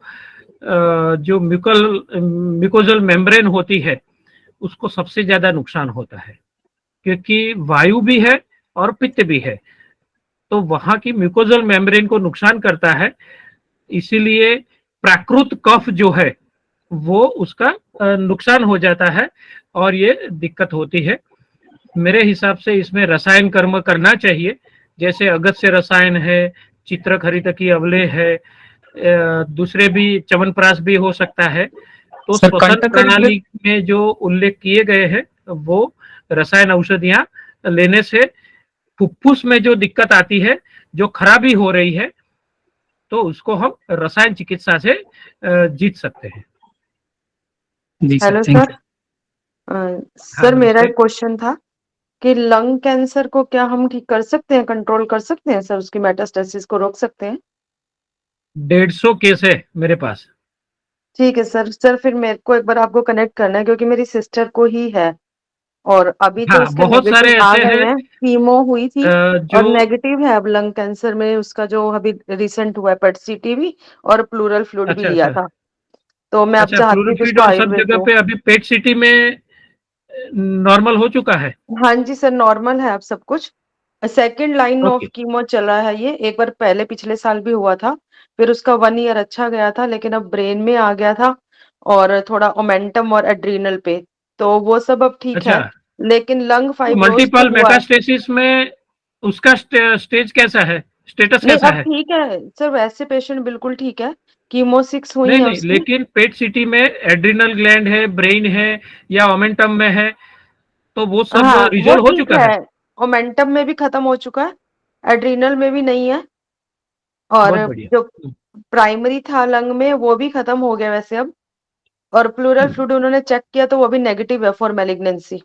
म्यूकोजल मेम्ब्रेन होती है, उसको सबसे ज्यादा नुकसान होता है, क्योंकि वायु भी है और पित्त भी है, तो वहां की म्यूकोजल मेम्ब्रेन को नुकसान करता है। इसीलिए प्राकृत कफ जो है वो उसका नुकसान हो जाता है, और ये दिक्कत होती है। मेरे हिसाब से इसमें रसायन कर्म करना चाहिए, जैसे अगस्त्य रसायन है, चित्रक हरितकी अवले है, दूसरे भी च्यवनप्राश भी हो सकता है। तो सर, श्वसन कंटक प्रणाली में जो उल्लेख किए गए हैं वो रसायन औषधियां लेने से फुफ्फुस में जो दिक्कत आती है, जो खराबी हो रही है, तो उसको हम रसायन चिकित्सा से जीत सकते हैं। जी sir, hello thank sir. You. Sir मेरा नमस्ते। एक क्वेश्चन था कि लंग कैंसर को क्या हम ठीक कर सकते हैं, कंट्रोल कर सकते हैं सर, उसकी मेटास्टेसिस को रोक सकते हैं? 150 केस है मेरे पास। ठीक है सर। सर फिर मेरे को एक बार आपको कनेक्ट करना है, क्योंकि मेरी सिस्टर को ही है, और अभी तो हाँ, उसके बहुत सारे नेगेटिव आ ऐसे गए हैं हैं, कीमो हुई थी और जो नेगेटिव है अब लंग कैंसर में। उसका जो अभी रिसेंट हुआ है पेट सीटी भी, और प्लूरल फ्लूइड भी अच्छा लिया अच्छा था। तो मैं अब अच्छा, चाहती हूँ कि फ्लोरोफिड उसको और सब आयुर्वेद जगह दो। पे अभी पेट सिटी में नॉर्मल हो चुका है। हाँ जी सर, नॉर्मल है अब सब कुछ। Second line of okay. Chemo चला है ये, एक बार पहले पिछले साल भी हुआ था, फिर उसका 1 ईयर अच्छा गया था, लेकिन अब ब्रेन में आ गया था और थोड़ा ओमेंटम और एड्रीनल पे, तो वो सब अब ठीक अच्छा, है। लेकिन लंग तो फाइब्रोस जो मल्टीपल हुआ है, मेटास्टेसिस में उसका स्टेज कैसा है, स्टेटस नहीं कैसा अब है? ठीक है सर, वैसे पेशेंट बिल्कुल ठीक है। कीमो 6 हुई नहीं है नहीं, उसकी। लेकिन पेट सिटी में एड्रिनल ग्लैंड है, ब्रेन है, या ओमेंटम में है, तो वो सब हाँ वो रिजोल्व हो ठीक चुका है, है? ओमेंटम में भी खत्म हो चुका है, एड्रीनल में भी नहीं है, और बहुत बढ़िया। जो प्राइमरी था लंग में वो भी खत्म हो गया वैसे अब। और प्लूरल फ्लूइड उन्होंने चेक किया तो वो भी नेगेटिव है फॉर मैलिग्नेंसी।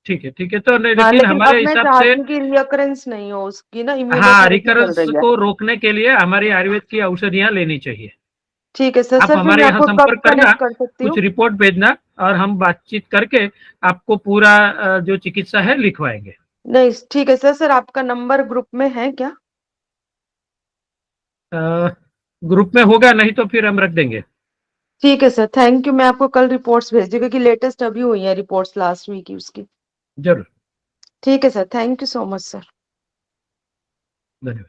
ठीक है ठीक है, तो हाँ लेकिन लेकिन हमारे अब मैं हिसाब से चाहती हूँ कि रियकरेंस नहीं हो उसकी ना, हाँ, इम्यूनोथेरेपी चल रिकरेंस रही है। को रोकने के लिए हमारी आयुर्वेद की औषधियां लेनी चाहिए। ठीक है सर। आप सर फिर हमारे मैं यहाँ आपको कब संपर्क करना, कनेक्ट कर सकती कुछ हूँ? रिपोर्ट भेजना, और हम बातचीत करके आपको पूरा जो चिकित्सा है लिखवाएंगे। नहीं ठीक है सर। सर आपका नंबर ग्रुप में है क्या? ग्रुप में होगा, नहीं तो फिर हम रख देंगे। ठीक है सर, थैंक यू। मैं आपको कल रिपोर्ट्स भेज दी, क्योंकि लेटेस्ट अभी हुई है रिपोर्ट्स लास्ट वीक की उसकी। जरूर। ठीक है sir, thank you so much sir. धन्यवाद।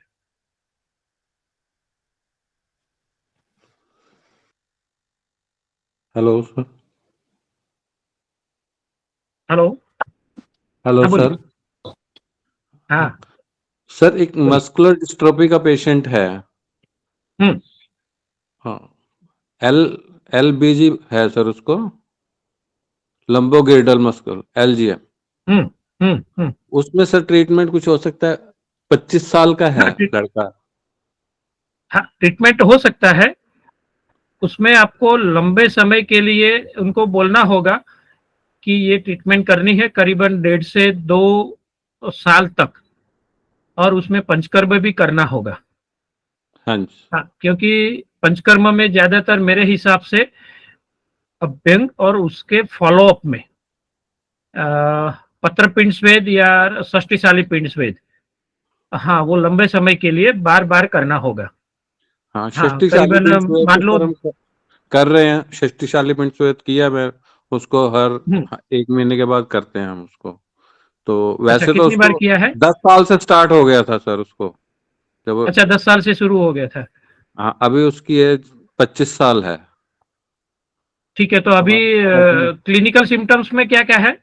Hello sir. हेलो। हेलो हाँ सर। बोलिए। हाँ सर, एक बोलिए। मस्कुलर डिस्ट्रोफी का पेशेंट है। हम्म हाँ, एल LBG है सर उसको, लंबोगिर्डल मस्कुल, LGM। हम्म हम्म। उसमें सर ट्रीटमेंट कुछ हो सकता है? 25 साल का है हाँ लड़का। हाँ, ट्रीटमेंट हो सकता है। उसमें आपको लंबे समय के लिए उनको बोलना होगा कि ये ट्रीटमेंट करनी है करीबन 1.5 से 2 साल तक, और उसमें पंचकर्म भी करना होगा। हाँ जी। हाँ, क्योंकि पंचकर्म में ज्यादातर मेरे हिसाब से अभ्यंग और उसके फॉलोअप में पत्रपिंड स्वेद या षष्टिशाली पिंड स्वेद, हाँ, वो लंबे समय के लिए बार बार करना होगा। हाँ, हाँ, शक्तिशाली करीबन पिंड स्वेद मान तो लो सर हम कर रहे हैं। शक्तिशाली पिंड स्वेद किया मैं उसको हर 1 महीने के बाद करते हैं हम उसको। तो अच्छा, वैसे तो कितनी बार उसको किया है? 10 साल से स्टार्ट हो गया था सर उसको जब। अच्छा, 10 साल से शुरू हो गया था। हाँ, अभी उसकी एज 25 साल है। ठीक है, तो अभी क्लिनिकल सिम्टम्स में क्या क्या है?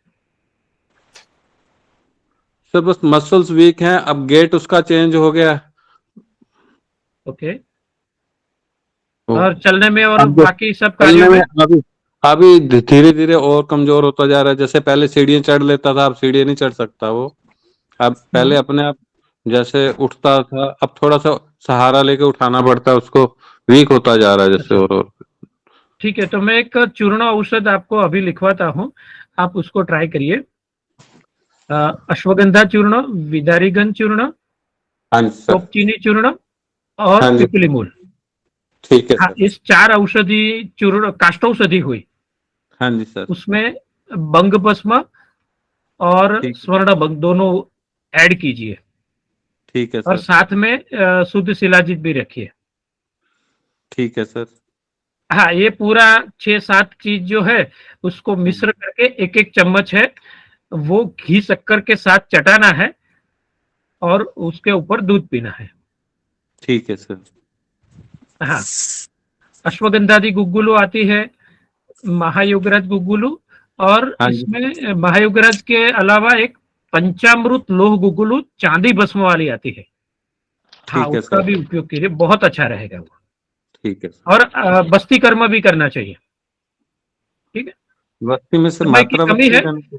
सर बस मसल्स वीक हैं, अब गेट उसका चेंज हो गया। ओके, तो और चलने में और अब बाकी सब चलने कार्यों में में? अभी धीरे धीरे और कमजोर होता जा रहा है। जैसे पहले सीढ़ियां चढ़ लेता था, अब सीढ़ियां नहीं चढ़ सकता वो। अब पहले अपने आप जैसे उठता था, अब थोड़ा सा सहारा लेके उठाना पड़ता है उसको। वीक होता जा रहा है जैसे। अच्छा, और ठीक है, तो मैं एक चूर्ण औषध आपको अभी लिखवाता हूँ, आप उसको ट्राई करिए। अश्वगंधा चूर्ण, विदारीगंज चूर्ण, हाँ जी सर। टोपचीनी चूर्ण और हाँ जी, पिपली मूल। ठीक है हाँ, सर। इस 4 औषधि चूर्ण, काष्ठौषधि हुई, हाँ जी सर। उसमें बंग भस्म और ठीक स्वर्ण बंग दोनों ऐड कीजिए, ठीक है और सर। साथ में शुद्ध शिलाजीत भी रखिए। ठीक है सर। हाँ, ये पूरा 6-7 चीज जो है उसको मिश्र करके एक एक चम्मच है वो घी शक्कर के साथ चटाना है, और उसके ऊपर दूध पीना है। ठीक है सर। हाँ, अश्वगंधादि गुग्गुलू आती है, महायुगराज गुग्गुलू, और हाँ जी। इसमें महायुगराज के अलावा एक पंचामृत लोह गुग्गुलू चांदी भस्म वाली आती है। हाँ, ठीक है उसका सर। भी उपयोग कीजिए, बहुत अच्छा रहेगा वो। ठीक है सर। और बस्ती कर्म भी करना चाहिए। ठीक है, बस्ती में सर समय की मात्रा कमी बस्ती है। करनी है?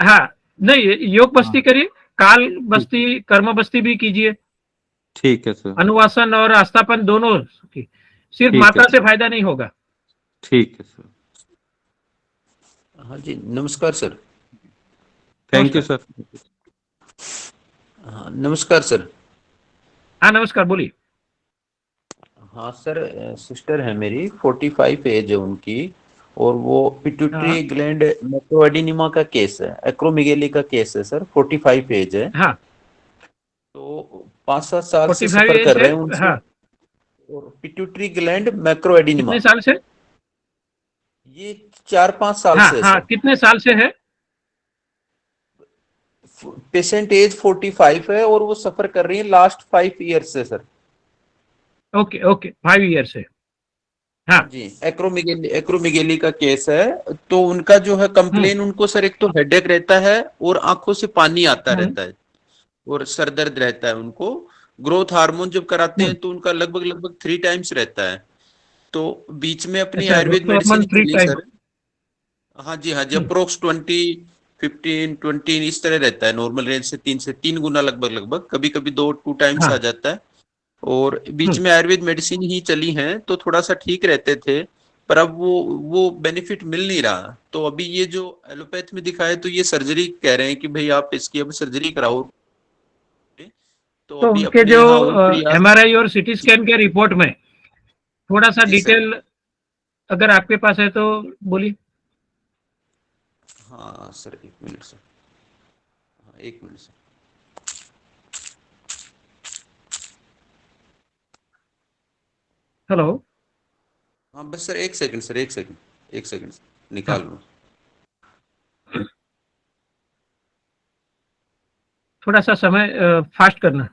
हाँ, नहीं, योग हाँ, बस्ती करिए, काल ठीक बस्ती, कर्म बस्ती भी कीजिए, ठीक है सर। अनुवासन और आस्थापन दोनों की। सिर्फ ठीक है मात्रा से सर। फायदा नहीं होगा। ठीक है सर। हाँ जी, नमस्कार सर। थैंक यू नमस्कार। सर। हाँ, नमस्कार सर। हाँ, नमस्कार, बोलिए। हाँ सर, सिस्टर है मेरी, 45 एज है उनकी, और वो हाँ पिट्यूटरी ग्लैंड मैक्रोएडिनिमा का केस है, एक्रोमेगेली का केस है सर। 45 एज है, हाँ, तो 5-7 साल से 45 सफर एज कर है। रहे हैं उनसे। हाँ, और पिट्यूटरी ग्लैंड मैक्रोएडिनिमा कितने साल से? ये 4-5 साल हाँ से है हाँ, सर। कितने साल से है? पेशेंट एज 45 है और वो सफर कर रही है लास्ट 5 ईयर से सर। ओके ओके, 5 ईयर से। हाँ। जी, एक्रोमेगेली का केस है। तो उनका जो है कंप्लेन, उनको सर एक तो हेडेक रहता है और आंखों से पानी आता हम्म, रहता है, और सर दर्द रहता है उनको। ग्रोथ हार्मोन जब कराते हैं हम्म। तो उनका लगभग लगभग 3 टाइम्स रहता है। तो बीच में अपनी अच्छा, आयुर्वेद ग्रोथ मेडिसिन हार्मोन 3 चली टाइम। सर। हाँ जी, हाँ जी, अप्रोक्स 15-20 इस तरह रहता है। नॉर्मल रेंज से 3 गुना लगभग लगभग, कभी कभी 2 टाइम्स आ हाँ। जाता है। और बीच में आयुर्वेद मेडिसिन ही चली हैं तो थोड़ा सा ठीक रहते थे, पर अब वो बेनिफिट मिल नहीं रहा। तो अभी ये जो एलोपैथ में दिखाया तो ये सर्जरी कह रहे हैं कि भाई आप इसकी अब सर्जरी कराओ। तो तो अभी उनके अपने जो यहाँ और प्रयास। एमआरआई और सीटी स्कैन के रिपोर्ट में थोड़ा सा जी सर। डिटेल अगर आपके पास है तो बोलिए। हाँ सर, 1 मिनट सर। हाँ, 1 मिनट सर। हेलो। हाँ बस sir, 1 second sir, 1 second, 1 second निकाल हाँ, लो। थोड़ा सा समय फास्ट करना।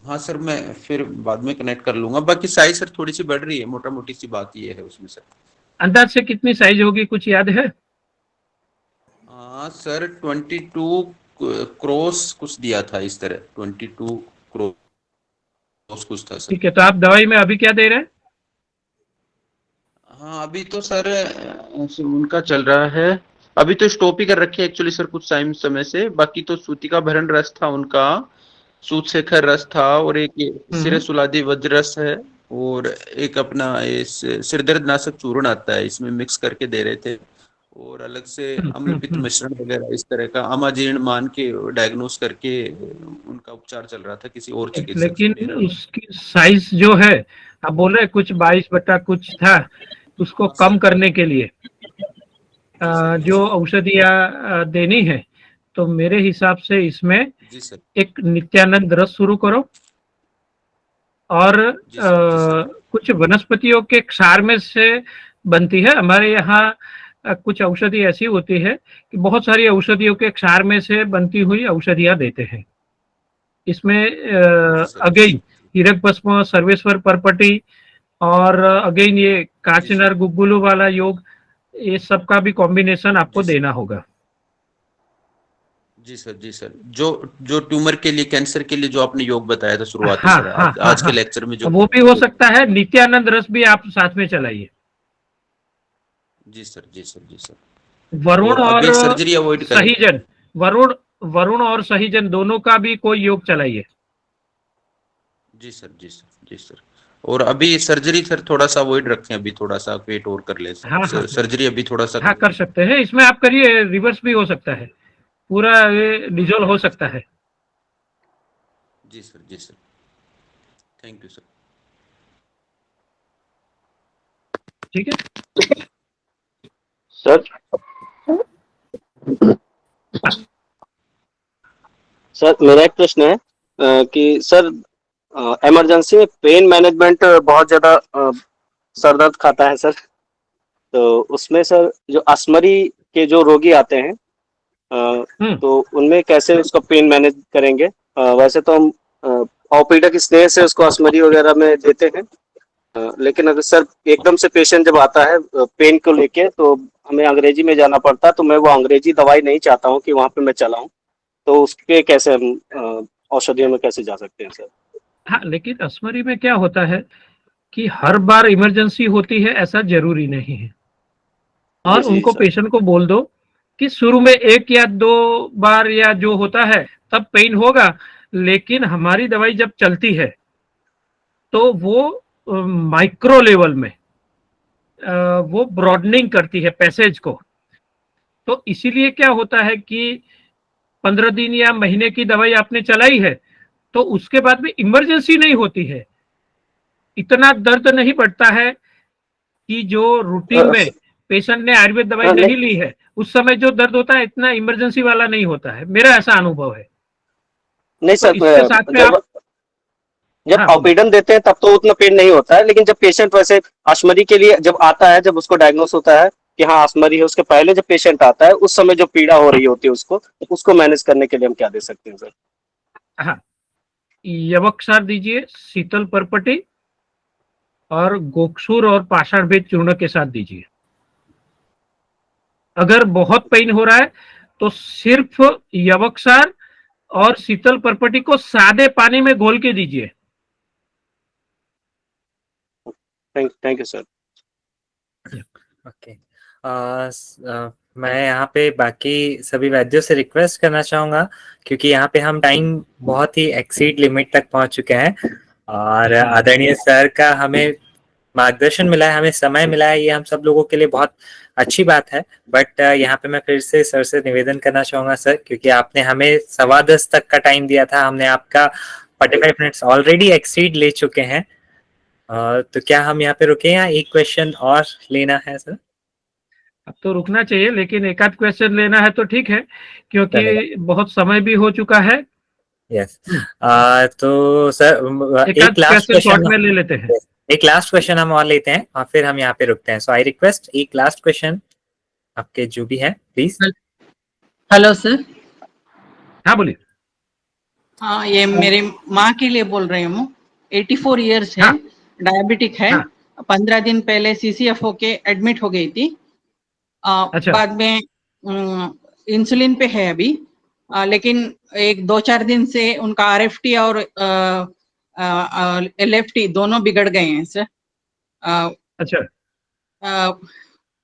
हाँ सर, मैं फिर बाद में कनेक्ट कर लूंगा। बाकी साइज सर थोड़ी सी बढ़ रही है, मोटा मोटी सी बात ये है उसमें सर। अंदाज से कितनी साइज होगी, कुछ याद है? हाँ सर, 22 क्रॉस कुछ दिया था इस तरह, 22 क्रॉस कुछ था सर। ठीक है, तो आप दवाई में अभी क्या दे रहे हैं? हाँ अभी तो सर उनका चल रहा है। अभी तो स्टॉप ही कर रखे एक्चुअली सर कुछ टाइम समय से। बाकी तो सूतिका भरण रस था उनका, सूत शेखर रस था, और एक ये सिरे सुलादी वज्र रस है, और एक अपना सिरदर्द नाशक चूर्ण आता है, इसमें मिक्स करके दे रहे थे, और अलग से अम्ल पित्त मिश्रण वगैरह इस तरह का अमाजीर्ण मान के डायग्नोस करके उनका उपचार चल रहा था किसी और चिकित्सक से लेकिन मेरा। उसकी साइज जो है, आप बोल रहे कुछ 22 बटा कुछ था, उसको कम करने के लिए जो औषधियाँ देनी है, तो मेरे हिसाब से इसमें जी सर। एक नित्यानंद रस शुरू करो, और जी सर, जी सर। कुछ वनस्पतियों के क्षार में से बनती है। हमारे यहाँ कुछ औषधि ऐसी होती है कि बहुत सारी औषधियों के क्षार में से बनती हुई औषधियाँ देते हैं। इसमें जी सर, जी अगेन सर। हीरक भस्म, सर्वेश्वर परपटी, और अगेन ये काचनर गुग्गुलू वाला योग, ये सब का भी कॉम्बिनेशन आपको जी सर। देना होगा। जी सर, जी सर। जो जो ट्यूमर के लिए, कैंसर के लिए जो आपने योग बताया था शुरुआत में हाँ सर, हाँ हाँ आज के हाँ, लेक्चर में जो वो भी हो सकता है। नित्यानंद रस भी आप साथ में चलाइए। जी सर, जी सर, जी सर। वरुण और और अभी सर्जरी अवॉइड करें। सहीजन, वरुण वरुण और सहीजन दोनों का भी कोई योग चलाइए। जी सर, जी सर, जी सर। और अभी सर्जरी सर थोड़ा सा अवॉइड रखें, अभी थोड़ा सा वेट और कर ले हाँ हाँ सर्जरी अभी थोड़ा सा हाँ, कर सकते हैं। इसमें आप करिए, रिवर्स भी हो सकता है, पूरा ये डिजोल्व हो सकता है। जी सर, जी सर। Thank you sir. ठीक है सर। सर मेरा एक प्रश्न है कि सर इमरजेंसी में पेन मैनेजमेंट बहुत ज्यादा सर दर्द खाता है सर, तो उसमें सर जो अस्थमरी के जो रोगी आते हैं तो उनमें कैसे उसका पेन मैनेज करेंगे? वैसे तो हम ऑर्पिडा स्नेह से उसको अस्थमरी वगैरह में देते हैं, लेकिन अगर सर एकदम से पेशेंट जब आता है पेन को लेके तो हमें अंग्रेजी में जाना पड़ता है, तो मैं वो अंग्रेजी दवाई नहीं चाहता हूँ कि वहाँ पे मैं चलाऊं, तो उसके कैसे हम औषधियों में कैसे जा सकते हैं सर? हाँ, लेकिन अस्थमरी में क्या होता है कि हर बार इमरजेंसी होती है ऐसा जरूरी नहीं है। जी और जी उनको, सर। पेशेंट को बोल दो कि शुरू में 1 या 2 बार या जो होता है तब पेन होगा, लेकिन हमारी दवाई जब चलती है तो वो माइक्रो लेवल में वो ब्रॉडनिंग करती है पैसेज को। तो इसीलिए क्या होता है कि 15 दिन या महीने की दवाई आपने चलाई है तो उसके बाद में इमरजेंसी नहीं होती है, इतना दर्द नहीं बढ़ता है कि जो रूटीन में पेशेंट ने आयुर्वेद दवाई नहीं नहीं ली है उस समय जो दर्द होता है इतना इमरजेंसी वाला नहीं होता है, मेरा ऐसा अनुभव है। नहीं तो सर, इसके साथ में जब आप, जब हाँ बोलिए। ऑपिडन देते हैं तब तो उतना पेन नहीं होता है, लेकिन जब पेशेंट वैसे अश्मरी के लिए जब आता है, जब उसको डायग्नोस होता है कि हाँ अश्मरी है, उसके पहले जब पेशेंट आता है उस समय जो पीड़ा हो रही होती है उसको मैनेज करने के लिए हम क्या दे सकते हैं सर? हाँ, यवक्षार दीजिए, शीतल परपटी और गोक्षुर और पाषाण भेद चूर्ण के साथ दीजिए। अगर बहुत पेन हो रहा है तो सिर्फ यवक्षार और शीतल परपटी को सादे पानी में घोल के दीजिए। Thank you sir. ओके, मैं यहाँ पे बाकी सभी वैद्यों से रिक्वेस्ट करना चाहूंगा, क्योंकि यहाँ पे हम टाइम बहुत ही एक्सीड लिमिट तक पहुंच चुके हैं, और आदरणीय सर का हमें मार्गदर्शन मिला है, हमें समय मिला है, ये हम सब लोगों के लिए बहुत अच्छी बात है। बट यहाँ पे मैं फिर से सर से निवेदन करना चाहूंगा सर, क्योंकि आपने हमें 10:15 तक का टाइम दिया था, हमने आपका 45 मिनट्स ऑलरेडी एक्सीड ले चुके हैं। तो क्या हम यहाँ पे रुके या एक क्वेश्चन और लेना है सर? अब तो रुकना चाहिए, लेकिन एक आध क्वेश्चन लेना है तो ठीक है, क्योंकि बहुत समय भी हो चुका है। यस, तो सर एक आध एक लास्ट क्वेश्चन शॉर्ट क्वेश्चन, में ले लेते हैं। एक लास्ट क्वेश्चन हम और लेते हैं और फिर हम यहाँ पे रुकते हैं। सो आई रिक्वेस्ट एक लास्ट क्वेश्चन आपके जो भी है प्लीज। Hello sir. हाँ बोलिए। हाँ, ये मेरे माँ के लिए बोल रही हूँ। 84 इयर्स है, डायबिटिक है। 15 दिन पहले CCF होके एडमिट हो गई थी। अच्छा। बाद में इंसुलिन पे है अभी, लेकिन 1-2-4 दिन से उनका RFT और LFT दोनों बिगड़ गए हैं सर। अच्छा।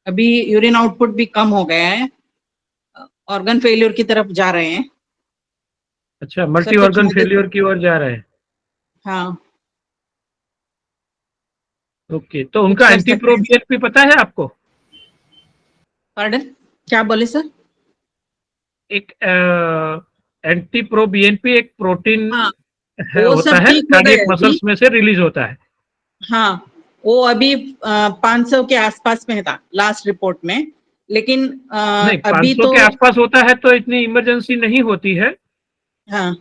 अभी यूरिन आउटपुट भी कम हो गया है, ऑर्गन फेलियर की तरफ जा रहे हैं। अच्छा, मल्टी ऑर्गन फेलियर की ओर जा रहे हैं। हाँ, ओके, तो उनका कर एंटी सकते प्रो हैं। बीएनपी पता है आपको? पार्डन, क्या बोले सर? एक एंटी प्रो बीएनपी एक प्रोटीन हाँ, है, वो होता सब है, ठीक हो कार्डियक गया अभी। मसल्स में से रिलीज होता है। हाँ, वो अभी 500 के आसपास में था लास्ट रिपोर्ट में, लेकिन नहीं, अभी 500 तो के आसपास होता है तो इतनी इमरजेंसी नहीं होती है। हाँ,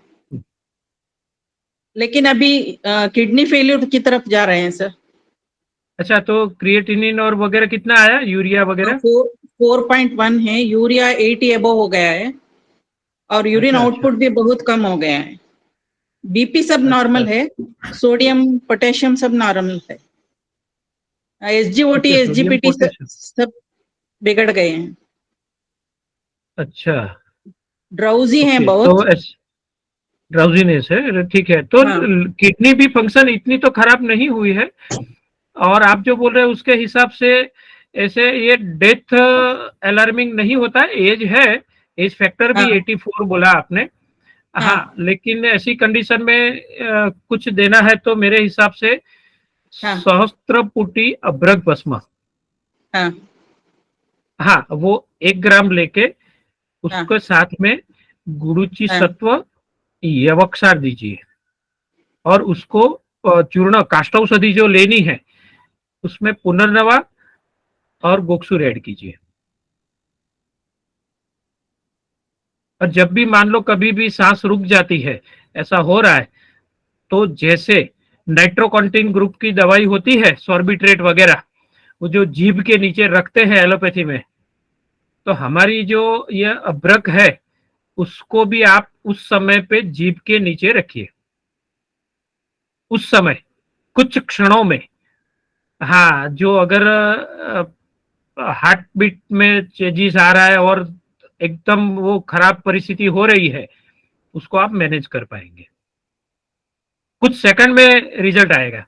लेकिन अभी किडनी फेल्यूर की तरफ जा रहे हैं सर। अच्छा, तो क्रिएटिनिन और वगैरह कितना आया, यूरिया वगैरह? 4.1 है, यूरिया 80 एबो हो गया है, और यूरिन अच्छा, आउटपुट भी बहुत कम हो गया है। बीपी सब अच्छा, नॉर्मल है, सोडियम पोटेशियम सब नॉर्मल है, एसजीओटी अच्छा, सोडियम एसजीपीटी पोटेशियम। सब बिगड़ गए हैं, अच्छा, ड्राउजी हैं ओके, तो बहुत। ड्राउजीनेस है, ठीक है। तो हाँ किडनी भी फंक्शन इतनी तो खराब नहीं हुई है, और आप जो बोल रहे हैं उसके हिसाब से ऐसे ये डेथ अलार्मिंग नहीं होता है। एज है, एज फैक्टर भी हाँ 84 बोला आपने। हाँ हाँ, लेकिन ऐसी कंडीशन में कुछ देना है तो मेरे हिसाब से हाँ सहस्त्रपुटी अभ्रक भस्म, हाँ हाँ, वो 1 ग्राम लेके हाँ उसके साथ में गुरुचि हाँ सत्व यवक्षार दीजिए, और उसको चूर्ण काष्ठौषधि जो लेनी है उसमें पुनर्नवा और गोक्षुर ऐड कीजिए। और जब भी मान लो कभी भी सांस रुक जाती है, ऐसा हो रहा है, तो जैसे नाइट्रोकॉन्टिन ग्रुप की दवाई होती है, सॉर्बिट्रेट वगैरह, वो जो जीभ के नीचे रखते हैं एलोपैथी में, तो हमारी जो ये अभ्रक है उसको भी आप उस समय पे जीभ के नीचे रखिए, उस समय कुछ क्षणों में। हाँ, जो अगर हार्ट बीट में चेंजेस आ रहा है और एकदम वो खराब परिस्थिति हो रही है, उसको आप मैनेज कर पाएंगे, कुछ सेकंड में रिजल्ट आएगा।